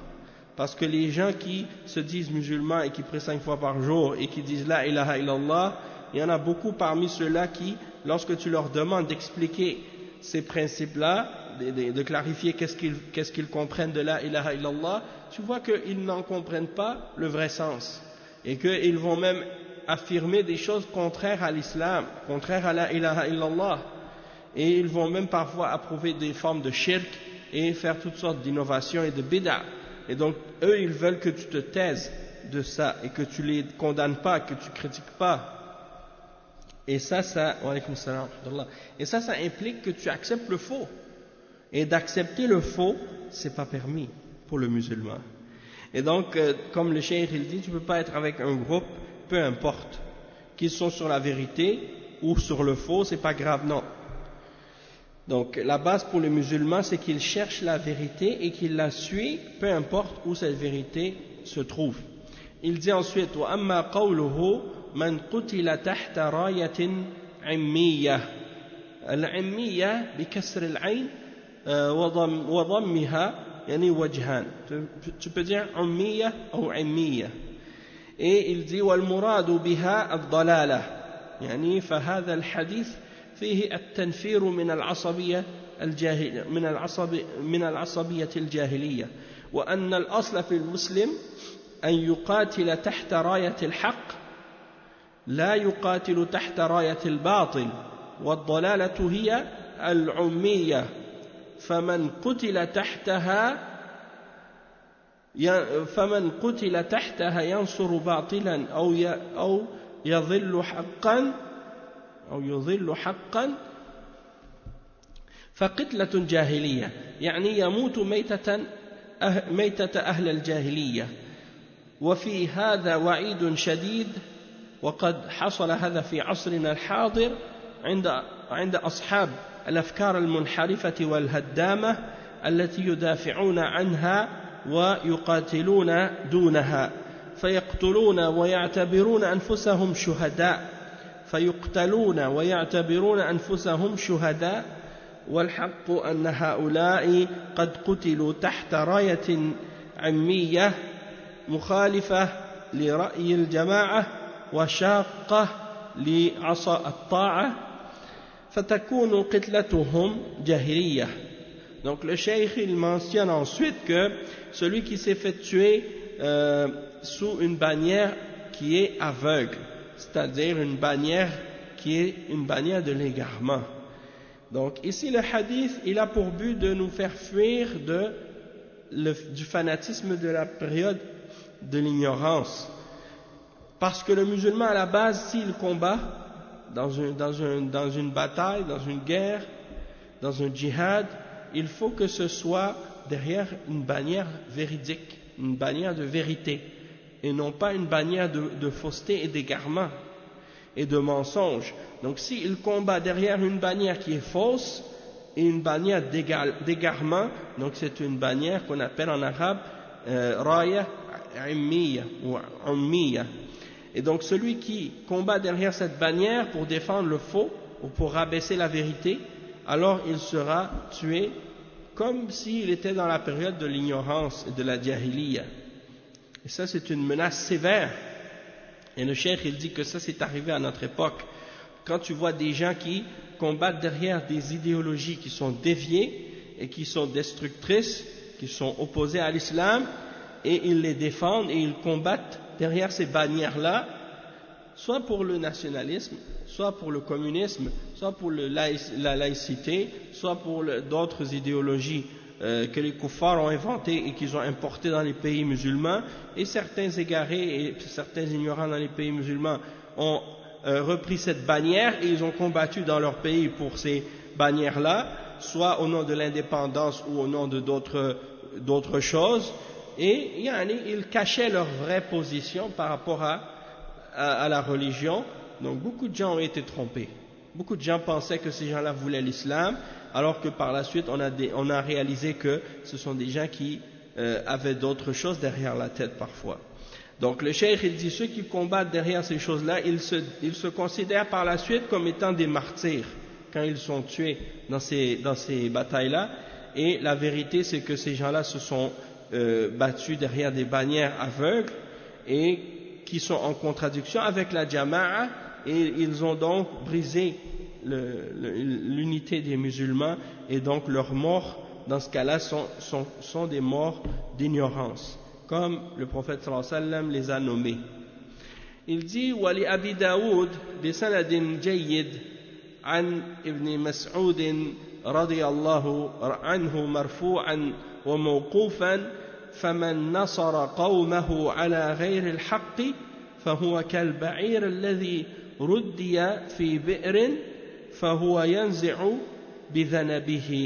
Parce que les gens qui se disent musulmans et qui prient 5 fois par jour et qui disent la ilaha illallah, il y en a beaucoup parmi ceux-là qui, lorsque tu leur demandes d'expliquer ces principes-là, de clarifier qu'est-ce qu'ils comprennent de la ilaha illallah, tu vois qu'ils n'en comprennent pas le vrai sens. Et qu'ils vont même affirmer des choses contraires à l'islam, contraires à la ilaha illallah. Et ils vont même parfois approuver des formes de shirk et faire toutes sortes d'innovations et de bid'a. Et donc, eux, ils veulent que tu te taises de ça et que tu les condamnes pas, que tu critiques pas. Et ça implique que tu acceptes le faux. Et d'accepter le faux, c'est pas permis pour le musulman. Et donc, comme le cheikh il dit, tu peux pas être avec un groupe, peu importe, qu'ils sont sur la vérité ou sur le faux, c'est pas grave, non. Donc, la base pour les musulmans, c'est qu'ils cherchent la vérité et qu'ils la suivent, peu importe où cette vérité se trouve. Il dit ensuite, وَأَمَّا قَوْلُهُ مَنْ قُتِلَ تَحْتَ رَايَةٍ عِمِّيَّةٍ العمية بكسر العين وضمها يعني وجهان. Tu peux dire عمية أو عمية. Et il dit والمراد بها الضلالة يعني فهذا الحديث فيه التنفير من العصبية من العصبية الجاهلية وأن الأصل في المسلم أن يقاتل تحت راية الحق لا يقاتل تحت راية الباطل والضلالة هي العمية فمن قتل تحتها ينصر باطلا أو يضل حقا فقتلة جاهلية يعني يموت ميتة أهل الجاهلية وفي هذا وعيد شديد وقد حصل هذا في عصرنا الحاضر عند أصحاب الأفكار المنحرفة والهدامة التي يدافعون عنها ويقاتلون دونها فيقتلون ويعتبرون أنفسهم شهداء والحق أن هؤلاء قد قتلوا تحت راية عمية مخالفة لرأي الجماعة وشاقة لعصا الطاعة فتكون قتلتهم جاهلية. Donc le cheikh il mentionne ensuite que celui qui s'est fait tuer sous une bannière qui est aveugle, c'est-à-dire une bannière qui est une bannière de l'égarement. Donc ici le hadith il a pour but de nous faire fuir du fanatisme de la période de l'ignorance. Parce que le musulman à la base, s'il combat dans une bataille, dans une guerre, dans un djihad, il faut que ce soit derrière une bannière véridique, une bannière de vérité, et non pas une bannière de fausseté et d'égarement et de mensonge. Donc s'il combat derrière une bannière qui est fausse et une bannière d'égarement. Donc c'est une bannière qu'on appelle en arabe raya ummiya ou ummiya. Et donc celui qui combat derrière cette bannière pour défendre le faux ou pour rabaisser la vérité, alors il sera tué comme s'il était dans la période de l'ignorance et de la jahiliya. Et ça c'est une menace sévère. Et le cheikh il dit que ça c'est arrivé à notre époque. Quand tu vois des gens qui combattent derrière des idéologies qui sont déviées et qui sont destructrices, qui sont opposées à l'islam, et ils les défendent et ils combattent derrière ces bannières-là, soit pour le nationalisme, soit pour le communisme, soit pour la laïcité, soit pour d'autres idéologies que les kuffars ont inventées et qu'ils ont importées dans les pays musulmans, et certains égarés et certains ignorants dans les pays musulmans ont repris cette bannière et ils ont combattu dans leur pays pour ces bannières-là, soit au nom de l'indépendance ou au nom de d'autres choses, et ils cachaient leur vraie position par rapport à la religion. Donc beaucoup de gens ont été trompés. Beaucoup de gens pensaient que ces gens-là voulaient l'islam, alors que par la suite on a réalisé que ce sont des gens qui avaient d'autres choses derrière la tête parfois. Donc le cheikh il dit ceux qui combattent derrière ces choses-là, ils se considèrent par la suite comme étant des martyrs quand ils sont tués dans ces batailles-là. Et la vérité c'est que ces gens-là se sont battus derrière des bannières aveugles et qui sont en contradiction avec la jama'a, et ils ont donc brisé l'unité des musulmans, et donc leurs morts dans ce cas-là sont des morts d'ignorance, comme le prophète sallallahu alayhi wa sallam les a nommés. Il dit Wali Abi Daoud bisanadin jayyid an ibn Mas'ud radiyallahu anhu marfu'an wa mawqufan فمن نصر قومه على غير الحق فهو كالبعير الذي ردي في بئر فهو ينزع بذنبه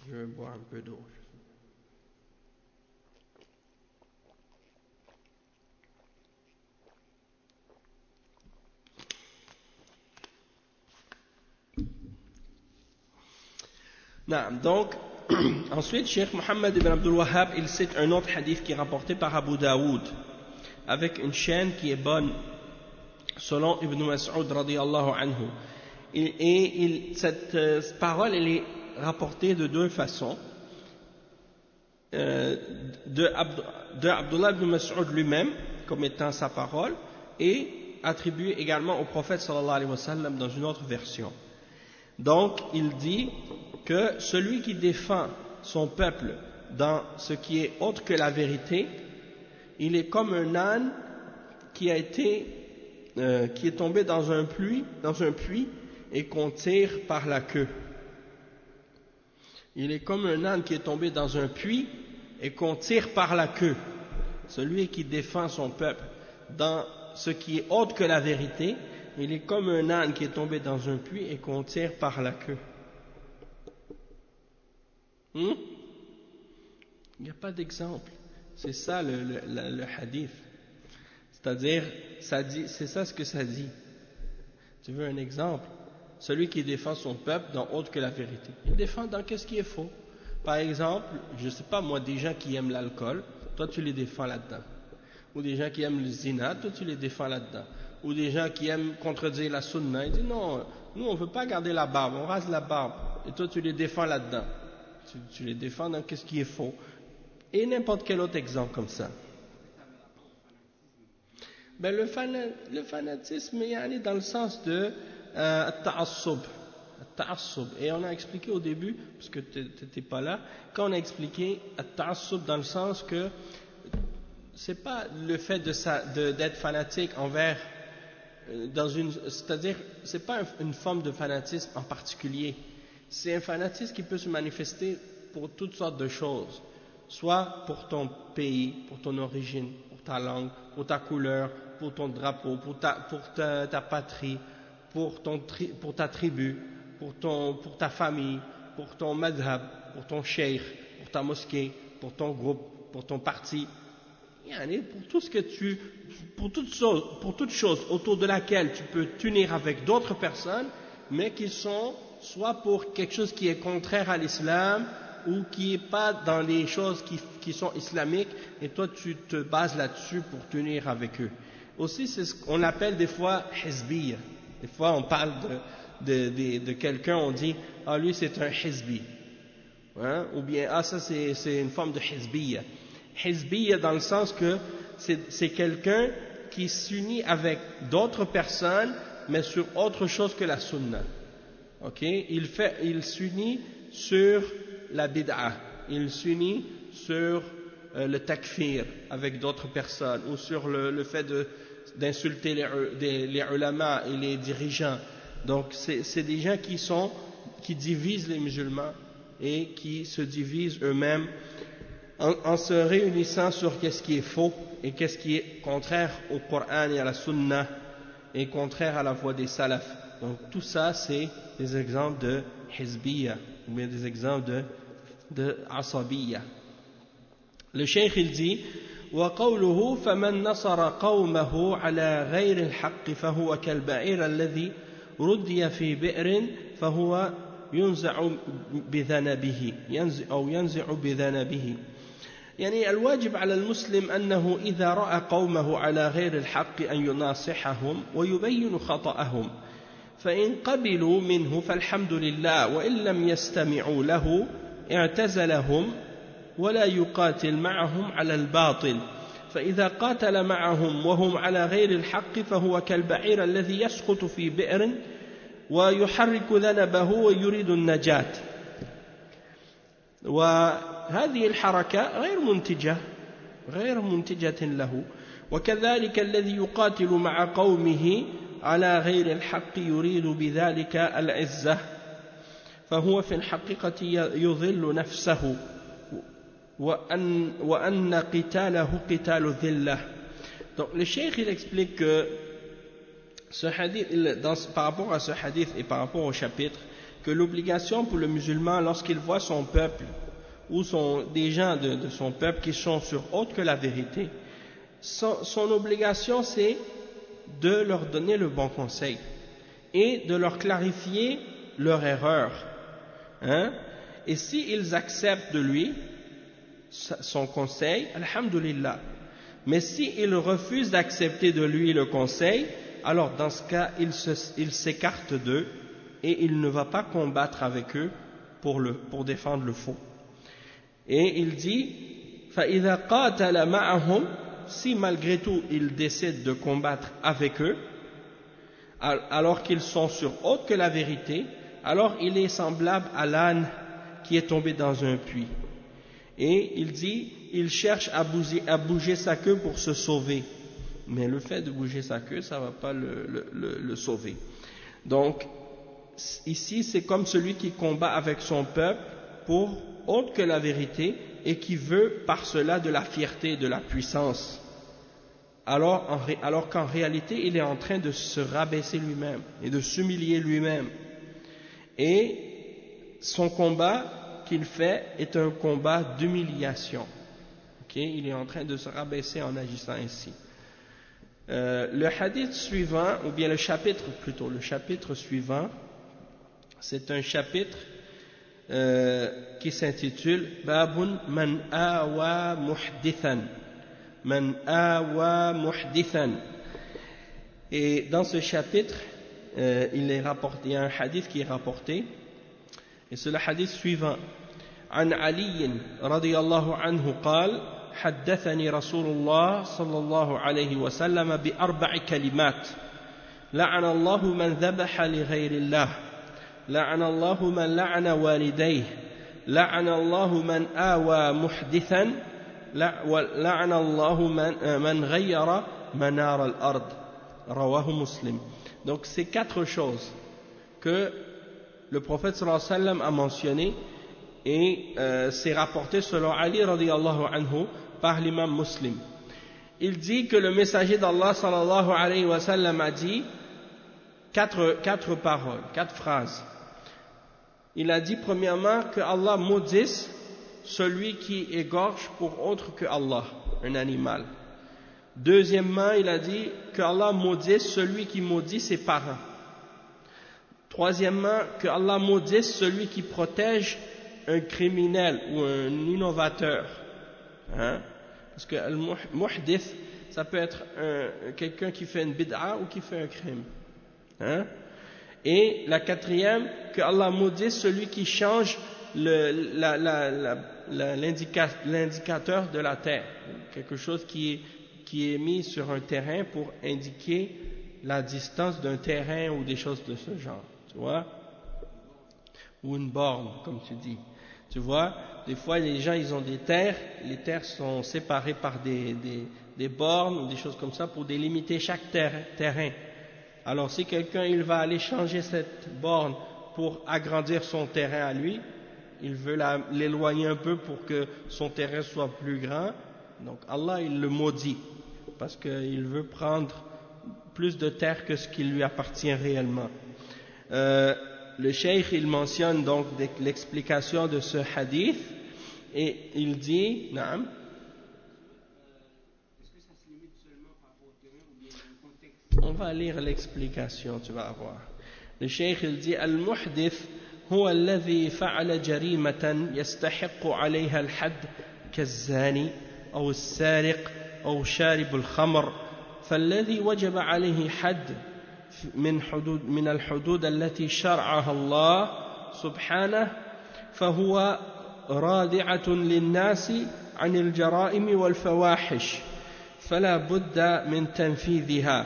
Je vais boire un peu d'eau. Donc, ensuite, Cheikh Mohammed ibn Abdul Wahhab, il cite un autre hadith qui est rapporté par Abu Daoud, avec une chaîne qui est bonne, selon Ibn Mas'ud radiyallahu anhu. Cette parole, elle est rapportée de deux façons. De Abdullah ibn Mas'ud lui-même, comme étant sa parole, et attribuée également au prophète sallallahu alayhi wa sallam dans une autre version. Donc, il dit que celui qui défend son peuple dans ce qui est autre que la vérité, il est comme un âne qui est tombé dans un puits et qu'on tire par la queue. Il est comme un âne qui est tombé dans un puits et qu'on tire par la queue. Celui qui défend son peuple dans ce qui est autre que la vérité, il est comme un âne qui est tombé dans un puits et qu'on tire par la queue. Il n'y a pas d'exemple. C'est ça le hadith. C'est-à-dire, c'est ça ce que ça dit. Tu veux un exemple? Celui qui défend son peuple dans autre que la vérité. Il défend dans qu'est-ce qui est faux. Par exemple, je ne sais pas moi, des gens qui aiment l'alcool, toi tu les défends là-dedans. Ou des gens qui aiment le zina, toi tu les défends là-dedans. Ou des gens qui aiment contredire la sunna, ils disent non, nous on ne veut pas garder la barbe, on rase la barbe. Et toi tu les défends là-dedans. Tu les défends dans qu'est-ce qui est faux. Et n'importe quel autre exemple comme ça. Ben le fanatisme, il est dans le sens de ta'assub. Et on a expliqué au début, parce que tu n'étais pas là, quand on a expliqué ta'assub dans le sens que c'est pas le fait d'être fanatique envers c'est-à-dire c'est pas une forme de fanatisme en particulier. C'est un fanatisme qui peut se manifester pour toutes sortes de choses, soit pour ton pays, pour ton origine, pour ta langue, pour ta couleur, pour ton drapeau, pour ta patrie, pour ta tribu, pour ta famille, pour ton madhab, pour ton cheikh, pour ta mosquée, pour ton groupe, pour ton parti. Yani pour toute chose autour de laquelle tu peux t'unir avec d'autres personnes, mais qui sont soit pour quelque chose qui est contraire à l'islam, ou qui n'est pas dans les choses qui sont islamiques, et toi tu te bases là-dessus pour t'unir avec eux. Aussi, c'est ce qu'on appelle des fois hizbiyya. Des fois on parle de quelqu'un, on dit « Ah, lui c'est un hizbi ». Hein? Ou bien « Ah, ça c'est une forme de hizbiyya ». Hizbiyya dans le sens que c'est quelqu'un qui s'unit avec d'autres personnes, mais sur autre chose que la sunna. Okay? Il s'unit sur la bid'a, il s'unit sur le takfir avec d'autres personnes, ou sur le fait d'insulter les ulama et les dirigeants. Donc c'est des gens qui divisent les musulmans et qui se divisent eux-mêmes en se réunissant sur qu'est-ce qui est faux et qu'est-ce qui est contraire au Coran et à la Sunna et contraire à la voie des salafs. Donc tout ça c'est des exemples de hizbiyya, ou bien des exemples de asabiyya. Le cheikh il dit وقوله فمن نصر قومه على غير الحق فهو كالبعير الذي ردي في بئر فهو ينزع بذنبه يعني الواجب على المسلم أنه إذا رأى قومه على غير الحق أن يناصحهم ويبين خطأهم فإن قبلوا منه فالحمد لله وإن لم يستمعوا له اعتزلهم ولا يقاتل معهم على الباطل فإذا قاتل معهم وهم على غير الحق فهو كالبعير الذي يسقط في بئر ويحرك ذنبه ويريد النجاة وهذه الحركة غير منتجة له وكذلك الذي يقاتل مع قومه على غير الحق يريد بذلك العزة فهو في الحقيقة يضل نفسه وأن قتاله قتال ذلة. Donc le cheikh il explique que ce hadith, par rapport à ce hadith et par rapport au chapitre, que l'obligation pour le musulman lorsqu'il voit son peuple ou des gens de son peuple qui sont sur autre que la vérité, son obligation c'est de leur donner le bon conseil et de leur clarifier leur erreur. Hein? Et s'ils acceptent de lui son conseil, alhamdulillah. Mais s'ils refusent d'accepter de lui le conseil, alors dans ce cas, il s'écarte d'eux et il ne va pas combattre avec eux pour défendre le faux. Et il dit, فَإِذَا قَاتَلَ مَعَهُمْ, si malgré tout ils décident de combattre avec eux, alors qu'ils sont sur autre que la vérité, alors il est semblable à l'âne qui est tombé dans un puits. Et il dit, il cherche à bouger sa queue pour se sauver. Mais le fait de bouger sa queue, ça ne va pas le sauver. Donc, ici, c'est comme celui qui combat avec son peuple pour autre que la vérité et qui veut par cela de la fierté, de la puissance. Alors qu'en réalité, il est en train de se rabaisser lui-même et de s'humilier lui-même. Et son combat qu'il fait est un combat d'humiliation. Okay? Il est en train de se rabaisser en agissant ainsi. Le hadith suivant, ou bien le chapitre suivant, c'est un chapitre qui s'intitule Babun man awa muhdithan. Man awa muhdithan. Et dans ce chapitre, il y a un hadith qui est rapporté. Et c'est le hadith suivant. عن علي رضي الله عنه قال حدثني رسول الله صلى الله عليه وسلم بأربع كلمات لعن الله من ذبح لغير الله لعن الله من لعن والديه لعن الله من آوى محدثا لعن الله من غير منار الأرض رواه مسلم. Donc c'est quatre choses que le prophète sallallahu alayhi wa sallam a mentionné et c'est rapporté selon Ali radiyallahu anhu par l'imam Muslim. Il dit que le messager d'Allah sallallahu alayhi wa sallam a dit quatre paroles, quatre phrases. Il a dit premièrement que Allah maudisse celui qui égorge pour autre que Allah, un animal. Deuxièmement, il a dit qu'Allah maudisse celui qui maudit ses parents. Troisièmement, qu'Allah maudisse celui qui protège un criminel ou un innovateur. Hein? Parce que le muhdith, ça peut être quelqu'un qui fait une bid'a ou qui fait un crime. Hein? Et la quatrième, que Allah maudisse celui qui change l'indicateur de la terre. Quelque chose qui est mis sur un terrain pour indiquer la distance d'un terrain ou des choses de ce genre. Tu vois? Ou une borne, comme tu dis. Tu vois, des fois les gens ils ont des terres, les terres sont séparées par des bornes ou des choses comme ça pour délimiter chaque terrain. Alors si quelqu'un il va aller changer cette borne pour agrandir son terrain à lui, il veut l'éloigner un peu pour que son terrain soit plus grand, donc Allah il le maudit parce qu'il veut prendre plus de terre que ce qui lui appartient réellement. Le cheikh il mentionne donc l'explication de ce hadith et il dit Naam. Est-ce que ça se limite seulement par rapport au terrain ou bien le contexte? On va lire l'explication, tu vas voir. Le cheikh il dit Al-muhdith هو الذي فعل جريمة يستحق عليها الحد كالزاني أو السارق أو شارب الخمر فالذي وجب عليه حد من الحدود التي شرعها الله سبحانه فهو رادعة للناس عن الجرائم والفواحش فلا بد من تنفيذها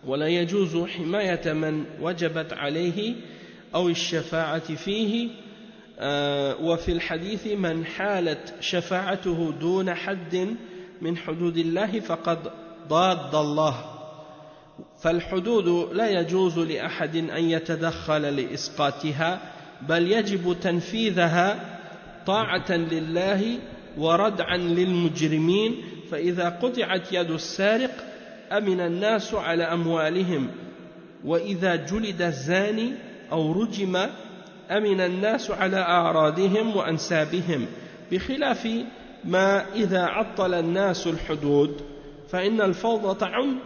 ولا يجوز حماية من وجبت عليه أو الشفاعة فيه وفي الحديث من حالت شفاعته دون حد من حدود الله فقد ضاد الله فالحدود لا يجوز لأحد أن يتدخل لإسقاطها بل يجب تنفيذها طاعة لله وردعا للمجرمين فإذا قطعت يد السارق أمن الناس على أموالهم وإذا جلد الزاني أو رجم أمن الناس على أعراضهم وأنسابهم بخلاف ما إذا عطل الناس الحدود فإن الفوضى تعم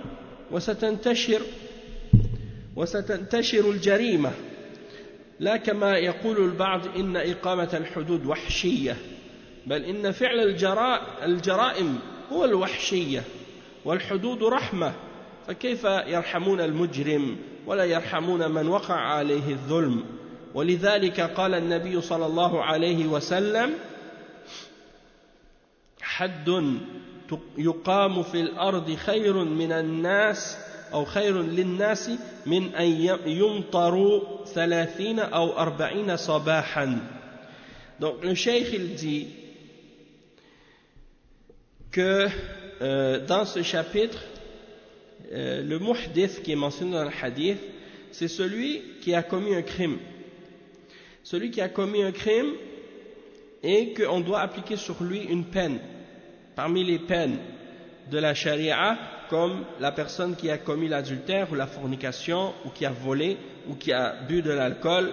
وستنتشر الجريمة لا كما يقول البعض إن إقامة الحدود وحشية بل إن فعل الجرائم هو الوحشية والحدود رحمة فكيف يرحمون المجرم ولا يرحمون من وقع عليه الظلم ولذلك قال النبي صلى الله عليه وسلم حد يقام في الأرض خير من الناس أو خير للناس من أن يمطروا 30 أو 40 صباحا. Donc le cheikh il dit que dans ce chapitre le muhdith qui est mentionné dans le hadith c'est celui qui a commis un crime. Celui qui a commis un crime et qu'on doit appliquer sur lui une peine parmi les peines de la charia, comme la personne qui a commis l'adultère ou la fornication ou qui a volé ou qui a bu de l'alcool,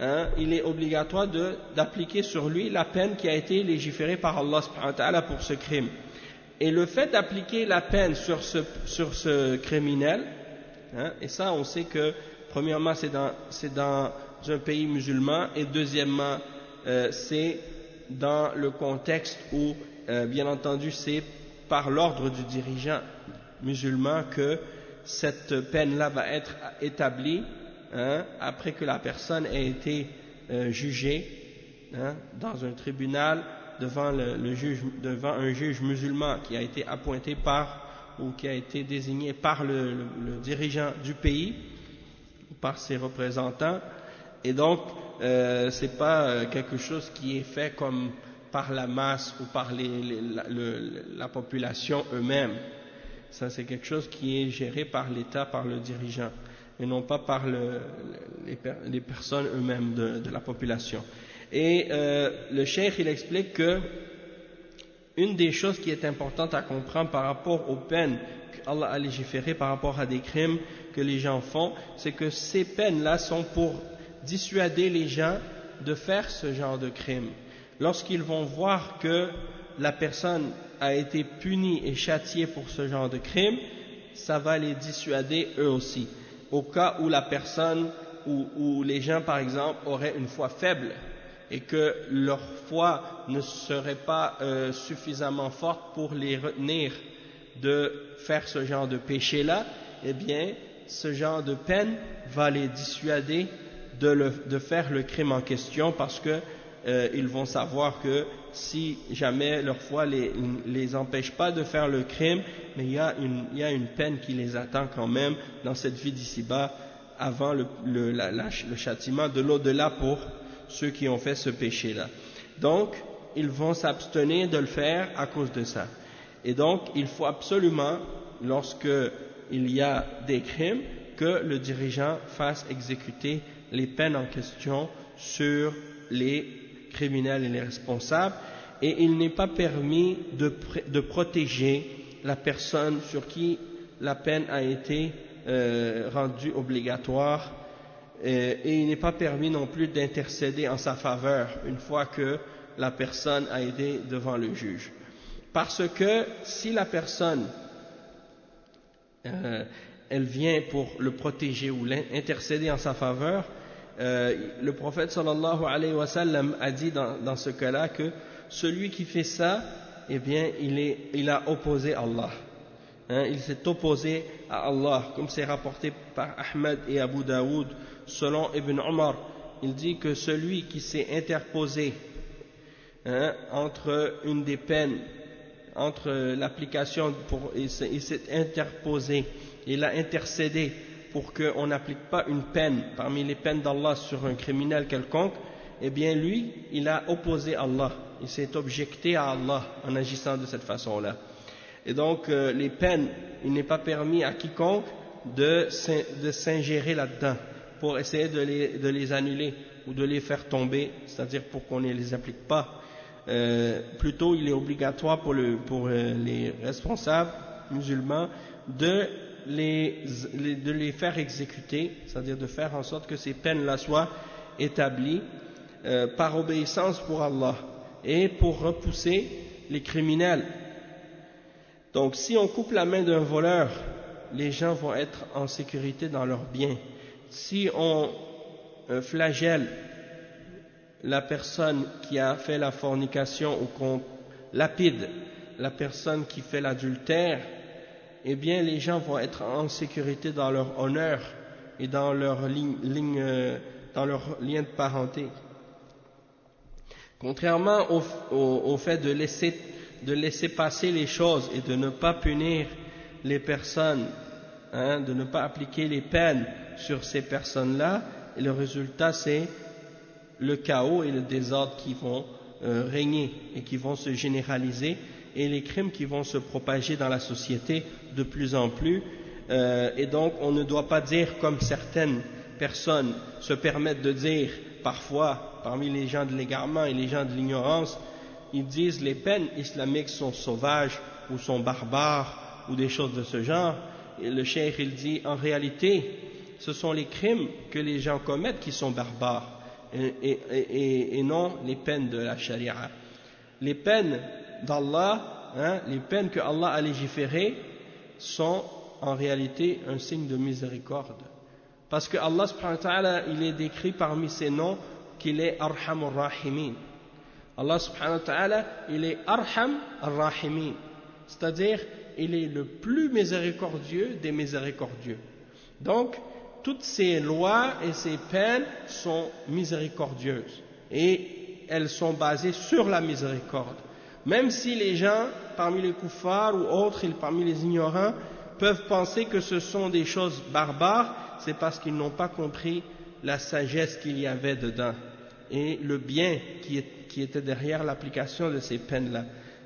hein, il est obligatoire d'appliquer sur lui la peine qui a été légiférée par Allah subhanahu wa ta'ala pour ce crime. Et le fait d'appliquer la peine sur ce criminel, hein, et ça on sait que premièrement c'est dans un pays musulman et deuxièmement c'est dans le contexte où bien entendu c'est par l'ordre du dirigeant musulman que cette peine-là va être établie, hein, après que la personne ait été jugée, hein, dans un tribunal devant un juge musulman qui a été appointé ou qui a été désigné par le dirigeant du pays ou par ses représentants. Et donc c'est pas quelque chose qui est fait comme par la masse ou par la population eux-mêmes. Ça c'est quelque chose qui est géré par l'État, par le dirigeant, et non pas par les personnes eux-mêmes de la population. Et le cheikh il explique que une des choses qui est importante à comprendre par rapport aux peines qu'Allah a légiférées par rapport à des crimes que les gens font, c'est que ces peines-là sont pour dissuader les gens de faire ce genre de crime. Lorsqu'ils vont voir que la personne a été puni et châtié pour ce genre de crime, ça va les dissuader eux aussi. Au cas où la personne, ou les gens par exemple auraient une foi faible et que leur foi ne serait pas suffisamment forte pour les retenir de faire ce genre de péché-là, eh bien, ce genre de peine va les dissuader de faire le crime en question, parce que ils vont savoir que si jamais leur foi les empêche pas de faire le crime, mais il y a une peine qui les attend quand même dans cette vie d'ici-bas, avant le châtiment de l'au-delà pour ceux qui ont fait ce péché-là. Donc, ils vont s'abstenir de le faire à cause de ça. Et donc, il faut absolument, lorsque il y a des crimes, que le dirigeant fasse exécuter les peines en question sur les criminels et les responsables, et il n'est pas permis de protéger la personne sur qui la peine a été rendue obligatoire, et il n'est pas permis non plus d'intercéder en sa faveur une fois que la personne a été devant le juge. Parce que si la personne elle vient pour le protéger ou l'intercéder en sa faveur, le prophète sallallahu alayhi wa sallam a dit dans ce cas-là que celui qui fait ça, eh bien il a opposé Allah. Il s'est opposé à Allah, comme c'est rapporté par Ahmed et Abu Daoud, selon Ibn Omar. Il dit que celui qui s'est interposé entre une des peines, entre l'application, il s'est interposé, il a intercédé pour qu'on n'applique pas une peine parmi les peines d'Allah sur un criminel quelconque, eh bien lui, il a opposé Allah, il s'est objecté à Allah en agissant de cette façon-là. Et donc les peines, il n'est pas permis à quiconque de s'ingérer là-dedans pour essayer de les annuler ou de les faire tomber, c'est-à-dire pour qu'on ne les applique pas. Plutôt, il est obligatoire pour les responsables musulmans de les faire exécuter, c'est-à-dire de faire en sorte que ces peines-là soient établies par obéissance pour Allah et pour repousser les criminels. Donc si on coupe la main d'un voleur, les gens vont être en sécurité dans leurs biens. Si on flagelle la personne qui a fait la fornication ou qu'on lapide la personne qui fait l'adultère, eh bien les gens vont être en sécurité dans leur honneur et dans leur dans leur lien de parenté. Contrairement au fait de laisser passer les choses et de ne pas punir les personnes, de ne pas appliquer les peines sur ces personnes-là, et le résultat c'est le chaos et le désordre qui vont régner et qui vont se généraliser, et les crimes qui vont se propager dans la société de plus en plus. Et donc on ne doit pas dire, comme certaines personnes se permettent de dire parfois parmi les gens de l'égarement et les gens de l'ignorance, ils disent les peines islamiques sont sauvages ou sont barbares ou des choses de ce genre. Et le cheikh il dit en réalité ce sont les crimes que les gens commettent qui sont barbares et non les peines de la charia. Les peines d'Allah, les peines que Allah a légiférées sont en réalité un signe de miséricorde, parce que Allah subhanahu wa ta'ala, il est décrit parmi ses noms qu'il est Arhamur Rahimin. Allah subhanahu wa ta'ala, il est Arham Ar-Rahimin, c'est-à-dire il est le plus miséricordieux des miséricordieux. Donc toutes ces lois et ces peines sont miséricordieuses et elles sont basées sur la miséricorde. Même si les gens, parmi les kuffars ou autres, parmi les ignorants, peuvent penser que ce sont des choses barbares, c'est parce qu'ils n'ont pas compris la sagesse qu'il y avait dedans et le bien qui était derrière l'application de ces peines-là.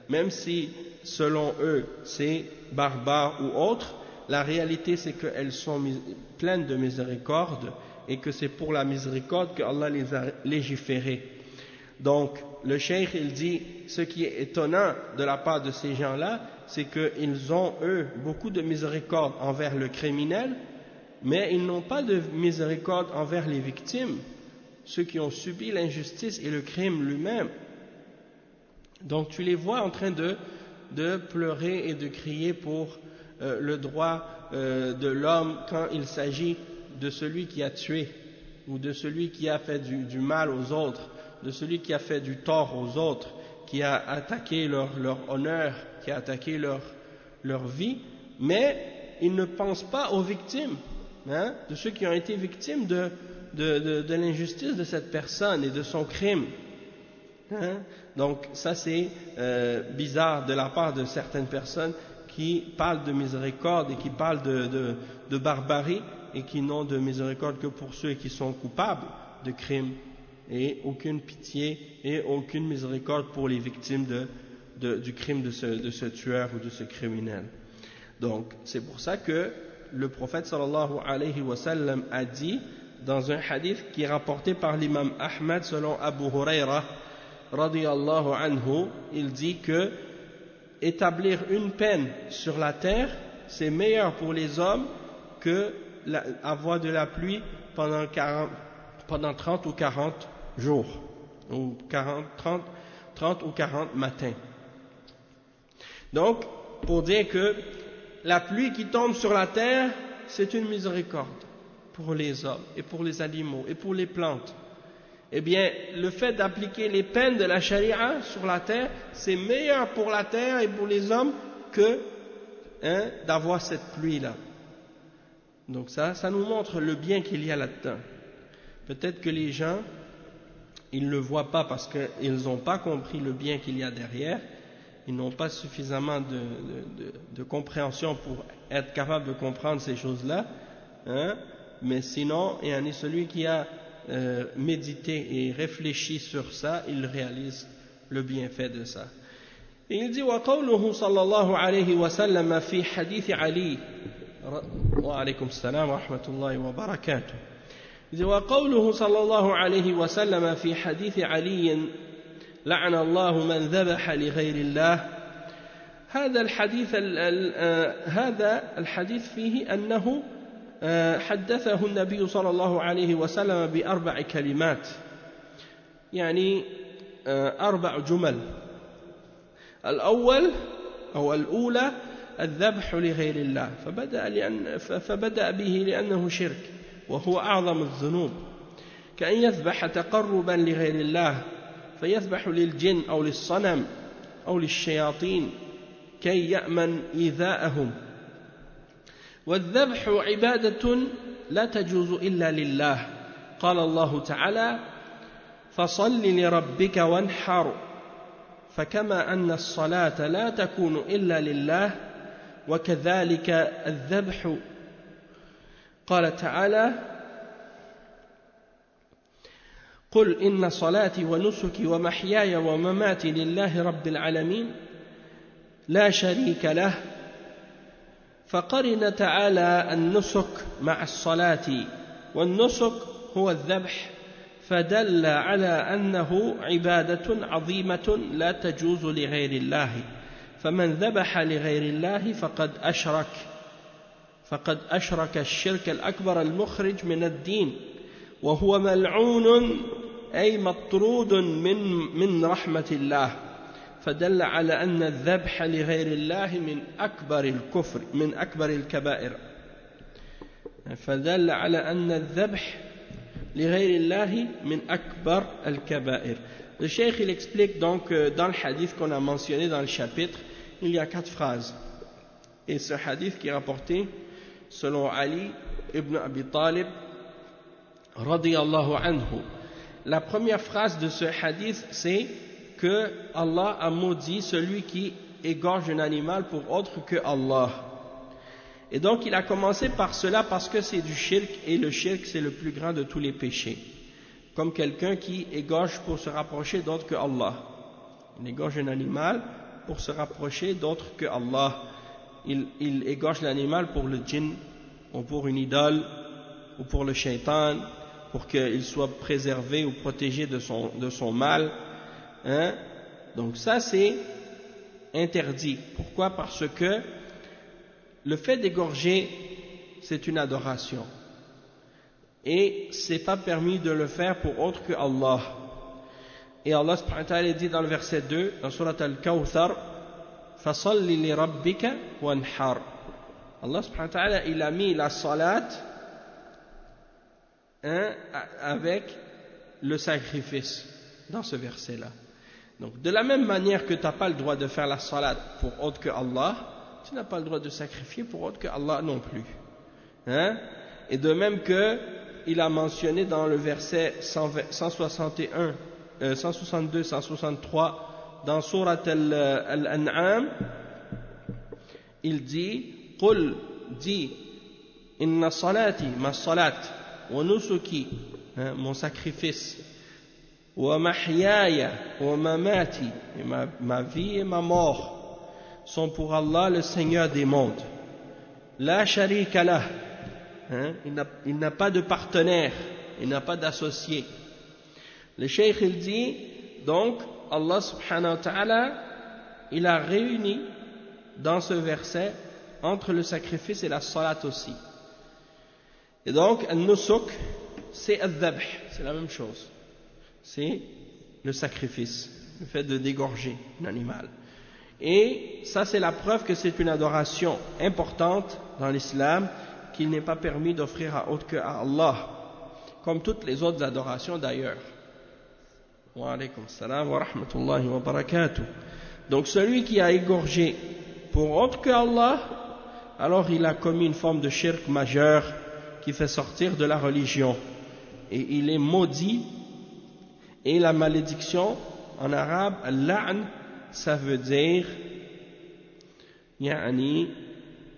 Même si, selon eux, c'est barbare ou autre, la réalité c'est qu'elles sont pleines de miséricorde et que c'est pour la miséricorde que Allah les a légiférées. Donc le cheikh il dit, ce qui est étonnant de la part de ces gens-là, c'est qu'ils ont eux beaucoup de miséricorde envers le criminel, mais ils n'ont pas de miséricorde envers les victimes, ceux qui ont subi l'injustice et le crime lui-même. Donc tu les vois en train de pleurer et de crier pour le droit de l'homme quand il s'agit de celui qui a tué ou de celui qui a fait du mal aux autres, de celui qui a fait du tort aux autres, qui a attaqué leur honneur, qui a attaqué leur vie, mais ils ne pensent pas aux victimes, hein, de ceux qui ont été victimes de l'injustice de cette personne et de son crime. Hein? Donc ça c'est bizarre de la part de certaines personnes qui parlent de miséricorde et qui parlent de barbarie et qui n'ont de miséricorde que pour ceux qui sont coupables de crimes, et aucune pitié et aucune miséricorde pour les victimes du crime de ce tueur ou de ce criminel. Donc c'est pour ça que le prophète sallallahu alayhi wa sallam a dit dans un hadith qui est rapporté par l'imam Ahmad selon Abu Huraira radiyallahu anhu, il dit que établir une peine sur la terre c'est meilleur pour les hommes que avoir de la pluie pendant 30 ou 40 jours ou 30 ou 40 matins. Donc pour dire que la pluie qui tombe sur la terre c'est une miséricorde pour les hommes et pour les animaux et pour les plantes. Eh bien, le fait d'appliquer les peines de la charia sur la terre, c'est meilleur pour la terre et pour les hommes que d'avoir cette pluie-là. Donc ça nous montre le bien qu'il y a là-dedans. Peut-être que les gens, ils ne le voient pas parce qu'ils n'ont pas compris le bien qu'il y a derrière, ils n'ont pas suffisamment de compréhension pour être capable de comprendre ces choses-là, hein? Mais sinon, il y en a celui qui a médité et réfléchi sur ça, il réalise le bienfait de ça. Et il dit وقوله صلى الله عليه وسلم في حديث علي وعليكم السلام ورحمة الله وبركاته. Il dit وقوله صلى الله عليه وسلم في حديث علي لعن الله من ذبح لغير الله. هذا الحديث فيه أنه حدثه النبي صلى الله عليه وسلم بأربع كلمات، يعني 4 جمل. الأول أو الأولى الذبح لغير الله، فبدأ به لأنه شرك وهو أعظم الذنوب، كأن يذبح تقربا لغير الله فيذبح للجن أو للصنم أو للشياطين كي يأمن إيذاءهم. والذبح عبادة لا تجوز إلا لله، قال الله تعالى فصل لربك وانحر، فكما أن الصلاة لا تكون إلا لله وكذلك الذبح. قال تعالى قل إن صلاتي ونسكي ومحياي ومماتي لله رب العالمين لا شريك له، فقرن تعالى النسك مع الصلاة، والنسك هو الذبح، فدل على أنه عبادة عظيمة لا تجوز لغير الله، فمن ذبح لغير الله فقد أشرك الشرك الأكبر المخرج من الدين، وهو ملعون أي مطرود من رحمة الله، فدل على أن الذبح لغير الله من أكبر الكفر من أكبر الكبائر. فدل على أن الذبح لغير الله من أكبر الكبائر. Le Cheikh il explique donc dans le hadith qu'on a mentionné dans le chapitre, il y a 4 phrases. Et ce hadith qui est rapporté selon Ali ibn Abi Talib radiyallahu anhu. La première phrase de ce hadith c'est que Allah a maudit celui qui égorge un animal pour autre que Allah. Et donc il a commencé par cela parce que c'est du shirk, et le shirk c'est le plus grand de tous les péchés. Comme quelqu'un qui égorge pour se rapprocher d'autre que Allah. Il égorge un animal pour se rapprocher d'autre que Allah. Il égorge l'animal pour le djinn, ou pour une idole, ou pour le shaitan, pour qu'il soit préservé ou protégé de son mal. Hein? Donc ça c'est interdit. Pourquoi? Parce que le fait d'égorger c'est une adoration et c'est pas permis de le faire pour autre que Allah. Et Allah subhanahu wa ta'ala dit dans le verset 2 dans surat Al-Kawthar فَصَلِّ لِرَبِّكَ وَانْحَرْ. Allah subhanahu wa ta'ala, il a mis la salat avec le sacrifice dans ce verset-là. Donc, de la même manière que tu n'as pas le droit de faire la salat pour autre que Allah, tu n'as pas le droit de sacrifier pour autre que Allah non plus. Et de même que il a mentionné dans le verset 161, 162, 163 dans Surat Al-An'am, il dit قل dit inna salati, ma salat, wa nusuki, mon sacrifice, wa mahyaya wa mamati, et ma vie et ma mort sont pour Allah le Seigneur des mondes. La sharika lah, il n'a pas de partenaire, il n'a pas d'associé. Le cheikh il dit donc Allah subhanahu wa ta'ala, il a réuni dans ce verset entre le sacrifice et la salat aussi. Et donc, al-nusuk, c'est al-dhabh, c'est la même chose. C'est le sacrifice, le fait de dégorger un animal. Et ça, c'est la preuve que c'est une adoration importante dans l'islam, qu'il n'est pas permis d'offrir à autre qu'à Allah, comme toutes les autres adorations d'ailleurs. Wa alaykum salam wa rahmatullahi wa barakatuh. Donc, celui qui a égorgé pour autre qu'Allah, alors il a commis une forme de shirk majeur qui fait sortir de la religion. Et il est maudit. Et la malédiction, en arabe, al-la'n, ça veut dire ya'ni,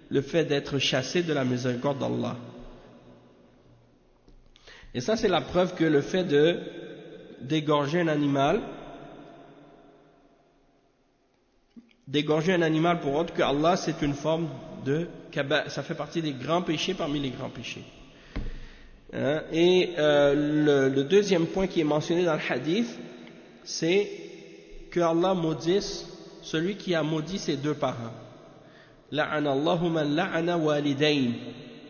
le fait d'être chassé de la miséricorde d'Allah. Et ça, c'est la preuve que le fait de d'égorger un animal pour autre que Allah, c'est une forme de ça fait partie des grands péchés parmi les grands péchés. Et le deuxième point qui est mentionné dans le hadith, c'est que Allah maudisse celui qui a maudit ses deux parents. لعن الله من لعن والدين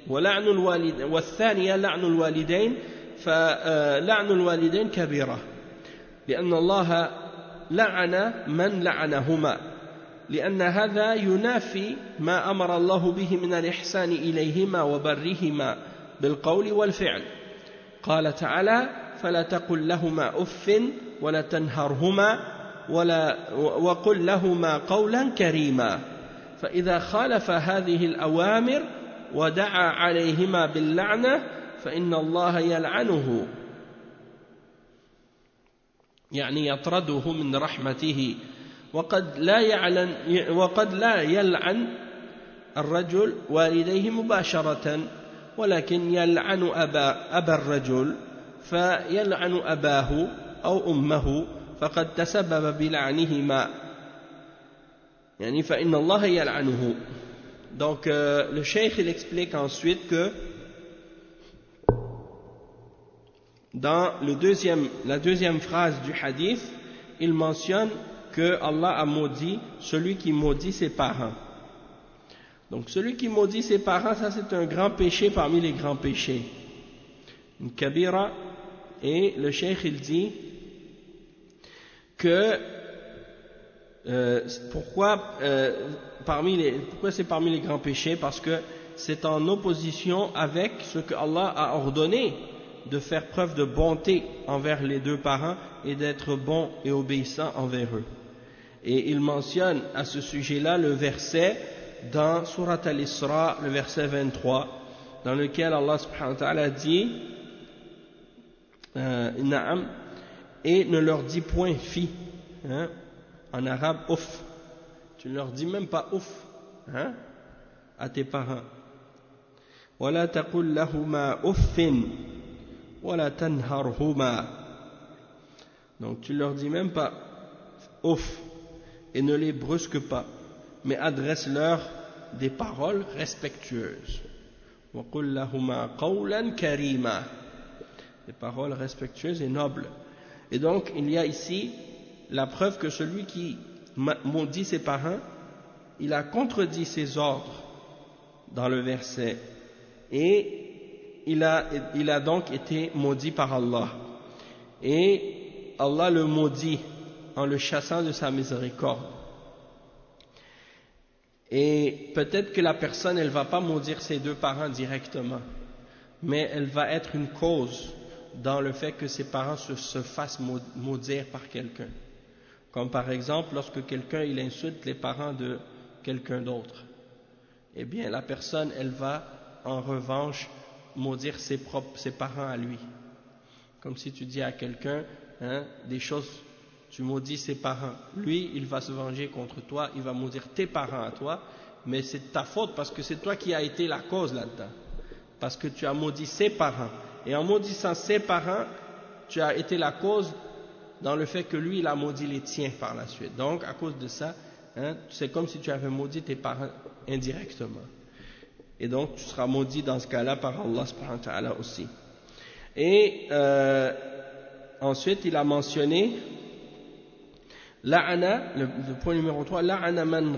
ولعن الوالد والثانية لعن الوالدين فلعن الوالدين كبيرة لأن الله لعن من لعنهما لأن هذا ينافي ما أمر الله به من الإحسان إليهما وبرهما بالقول والفعل. قال تعالى فلا تقل لهما أف ولا تنهرهما وقل لهما قولا كريما. فإذا خالف هذه الأوامر ودعا عليهما باللعنة فإن الله يلعنه يعني يطرده من رحمته. وقد لا يلعن الرجل والديه مباشرة ولكن يلعن أبا الرجل فيلعن أباه أو أمه فقد تسبب بلعنهما يعني فإن الله يلعنه. Donc le cheikh il explique ensuite que dans la deuxième phrase du hadith, il mentionne que Allah a maudit celui qui maudit ses parents. Donc celui qui maudit ses parents, ça c'est un grand péché parmi les grands péchés, une kabira. Et le cheikh il dit que pourquoi c'est parmi les grands péchés? Parce que c'est en opposition avec ce que Allah a ordonné, de faire preuve de bonté envers les deux parents et d'être bon et obéissant envers eux. Et il mentionne à ce sujet-là le verset dans Surat Al-Isra, le verset 23, dans lequel Allah subhanahu wa ta'ala dit Na'am, et ne leur dis point fi, en arabe ouf, tu ne leur dis même pas ouf à tes parents. Wala taqul lahuma uffin wala tanharhuma. Donc tu leur dis même pas ouf et ne les brusque pas, mais adresse-leur des paroles respectueuses. Wa qul lahuma qawlan karima, des paroles respectueuses et nobles. Et donc il y a ici la preuve que celui qui maudit ses parents, il a contredit ses ordres dans le verset et il a donc été maudit par Allah, et Allah le maudit en le chassant de sa miséricorde. Et peut-être que la personne, elle ne va pas maudire ses deux parents directement, mais elle va être une cause dans le fait que ses parents se fassent maudire par quelqu'un. Comme par exemple, lorsque quelqu'un il insulte les parents de quelqu'un d'autre, eh bien la personne, elle va en revanche maudire ses parents à lui. Comme si tu dis à quelqu'un des choses, tu maudis ses parents. Lui, il va se venger contre toi, il va maudire tes parents à toi, mais c'est de ta faute parce que c'est toi qui as été la cause là-dedans. Parce que tu as maudit ses parents. Et en maudissant ses parents, tu as été la cause dans le fait que lui, il a maudit les tiens par la suite. Donc, à cause de ça, c'est comme si tu avais maudit tes parents indirectement. Et donc, tu seras maudit dans ce cas-là par Allah subhanahu wa ta'ala aussi. Et ensuite, il a mentionné la'ana, le point numéro 3, la'ana man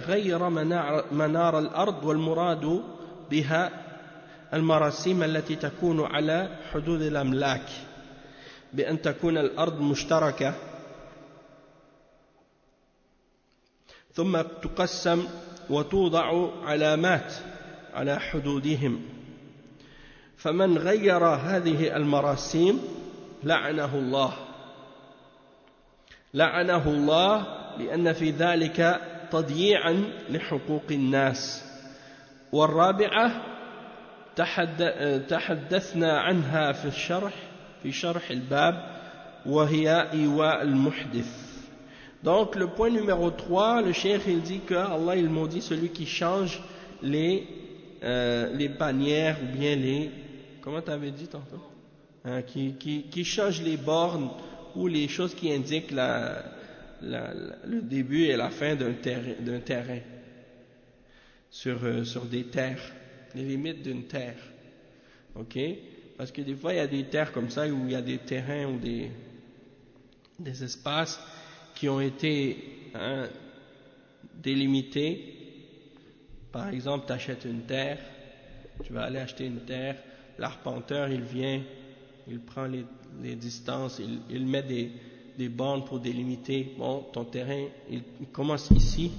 ghayra manar al-ard wal muradu biha al-marasim allati takunu ala hudud al-amlak بأن تكون الأرض مشتركة ثم تقسم وتوضع علامات على حدودهم فمن غير هذه المراسيم لعنه الله لأن في ذلك تضييعا لحقوق الناس. والرابعة تحدثنا عنها في شرح الباب وهي إيواء المحدث. Donc le point numéro 3, le cheikh il dit que Allah il maudit celui qui change les bannières ou bien les, comment tu avais dit tantôt, qui change les bornes ou les choses qui indiquent le début et la fin d'un terrain sur des terres, les limites d'une terre. Ok, parce que des fois il y a des terres comme ça où il y a des terrains ou des espaces qui ont été délimités. Par exemple, tu achètes une terre, tu vas aller acheter une terre, l'arpenteur il vient, il prend les distances, il met des bornes pour délimiter. Bon, ton terrain il commence ici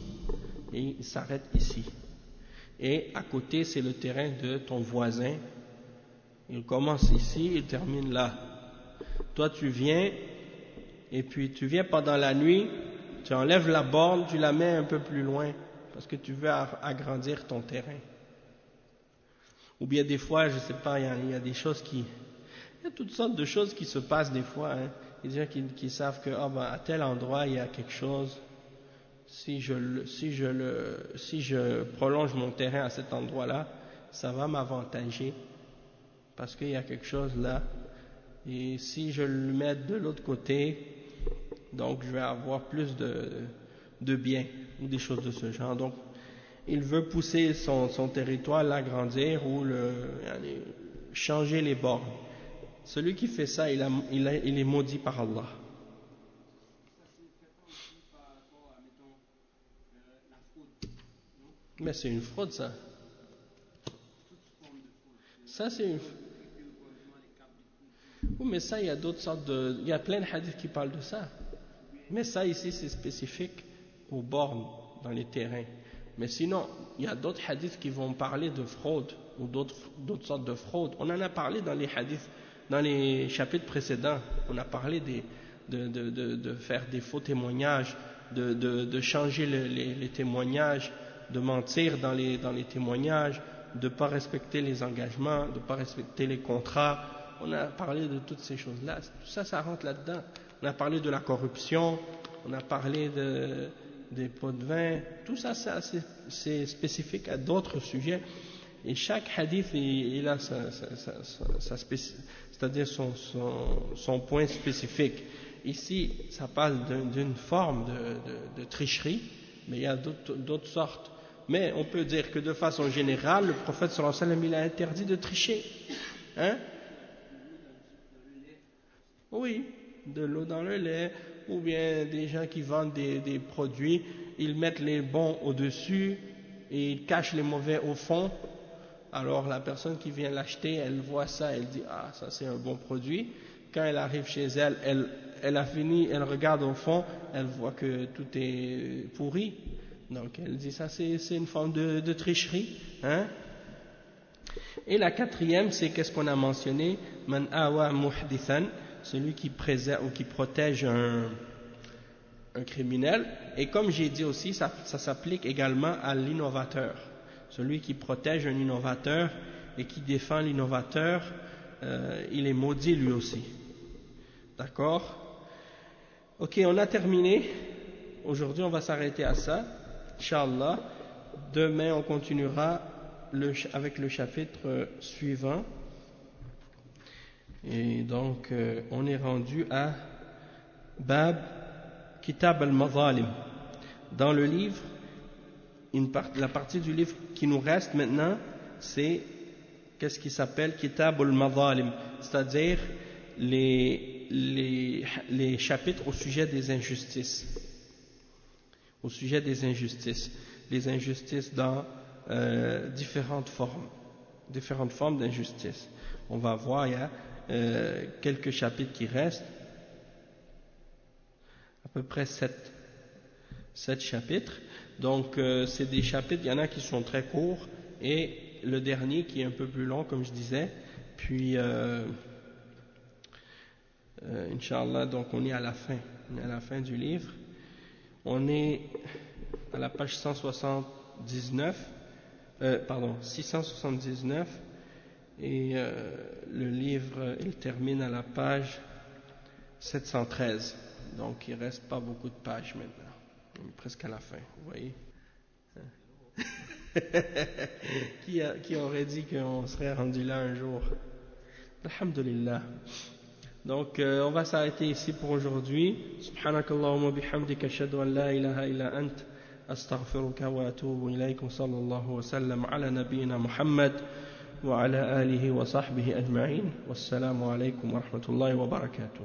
et il s'arrête ici. Et à côté c'est le terrain de ton voisin. Il commence ici, il termine là. Toi tu viens, et puis tu viens pendant la nuit, tu enlèves la borne, tu la mets un peu plus loin, parce que tu veux agrandir ton terrain. Ou bien des fois, je sais pas, il y a des choses il y a toutes sortes de choses qui se passent des fois. Il y a des gens qui savent que à tel endroit il y a quelque chose. Si je prolonge mon terrain à cet endroit-là, ça va m'avantager. Parce qu'il y a quelque chose là, et si je le mets de l'autre côté, donc je vais avoir plus de biens, ou des choses de ce genre. Donc, il veut pousser son territoire, l'agrandir, ou changer les bornes. Celui qui fait ça, il est maudit par Allah. Mais c'est une fraude, ça. Ça, c'est une fraude. Oui, mais ça, il y a d'autres sortes il y a plein de hadiths qui parlent de ça. Mais ça, ici, c'est spécifique aux bornes dans les terrains. Mais sinon, il y a d'autres hadiths qui vont parler de fraude ou d'autres sortes de fraude. On en a parlé dans les hadiths, dans les chapitres précédents. On a parlé de faire des faux témoignages, de changer les témoignages, de mentir dans les témoignages, de ne pas respecter les engagements, de ne pas respecter les contrats. On a parlé de toutes ces choses-là. Tout ça, ça rentre là-dedans. On a parlé de la corruption, on a parlé des pots de vin. Tout ça, c'est spécifique à d'autres sujets. Et chaque hadith, il a c'est-à-dire son point spécifique. Ici, ça parle d'une forme de tricherie, mais il y a d'autres sortes. Mais on peut dire que de façon générale, le prophète sallallahu alayhi wa sallam, il a interdit de tricher. Oui, de l'eau dans le lait, ou bien des gens qui vendent des produits, ils mettent les bons au-dessus et ils cachent les mauvais au fond. Alors la personne qui vient l'acheter, elle voit ça, elle dit ah ça c'est un bon produit. Quand elle arrive chez elle, elle a fini, elle regarde au fond, elle voit que tout est pourri. Donc elle dit ça, c'est une forme de tricherie. Hein? Et la quatrième, c'est qu'est-ce qu'on a mentionné? Man awa muhdithan, celui qui préserve ou qui protège un criminel. Et comme j'ai dit aussi, ça s'applique également à l'innovateur. Celui qui protège un innovateur et qui défend l'innovateur, il est maudit lui aussi. D'accord? Ok, on a terminé. Aujourd'hui, on va s'arrêter à ça. Inch'Allah. Demain, on continuera avec le chapitre suivant. Et donc, on est rendu à Bab Kitab al-Mazalim. Dans le livre, la partie du livre qui nous reste maintenant, c'est qu'est-ce qui s'appelle Kitab al-Mazalim, c'est-à-dire les chapitres au sujet des injustices. Au sujet des injustices. Les injustices dans différentes formes d'injustice. On va voir, il y a quelques chapitres qui restent, à peu près 7 chapitres. Donc c'est des chapitres, il y en a qui sont très courts et le dernier qui est un peu plus long comme je disais. Puis Inch'Allah, donc on est à la fin du livre. On est à la page 679 et le livre il termine à la page 713. Donc il ne reste pas beaucoup de pages maintenant. On est presque à la fin, vous voyez. Qui aurait dit qu'on serait rendu là un jour? Alhamdulillah. Donc on va s'arrêter ici pour aujourd'hui. Subhanakallahumma bihamdika ashhadu an la ilaha illa ant astaghfiruka wa atubu ilayk. Sallallahu wa sallam ala nabiyyina Muhammad wa ala alihi wa sahbihi ajma'in. Wassalamu alaykum wa rahmatullahi wa barakatuh.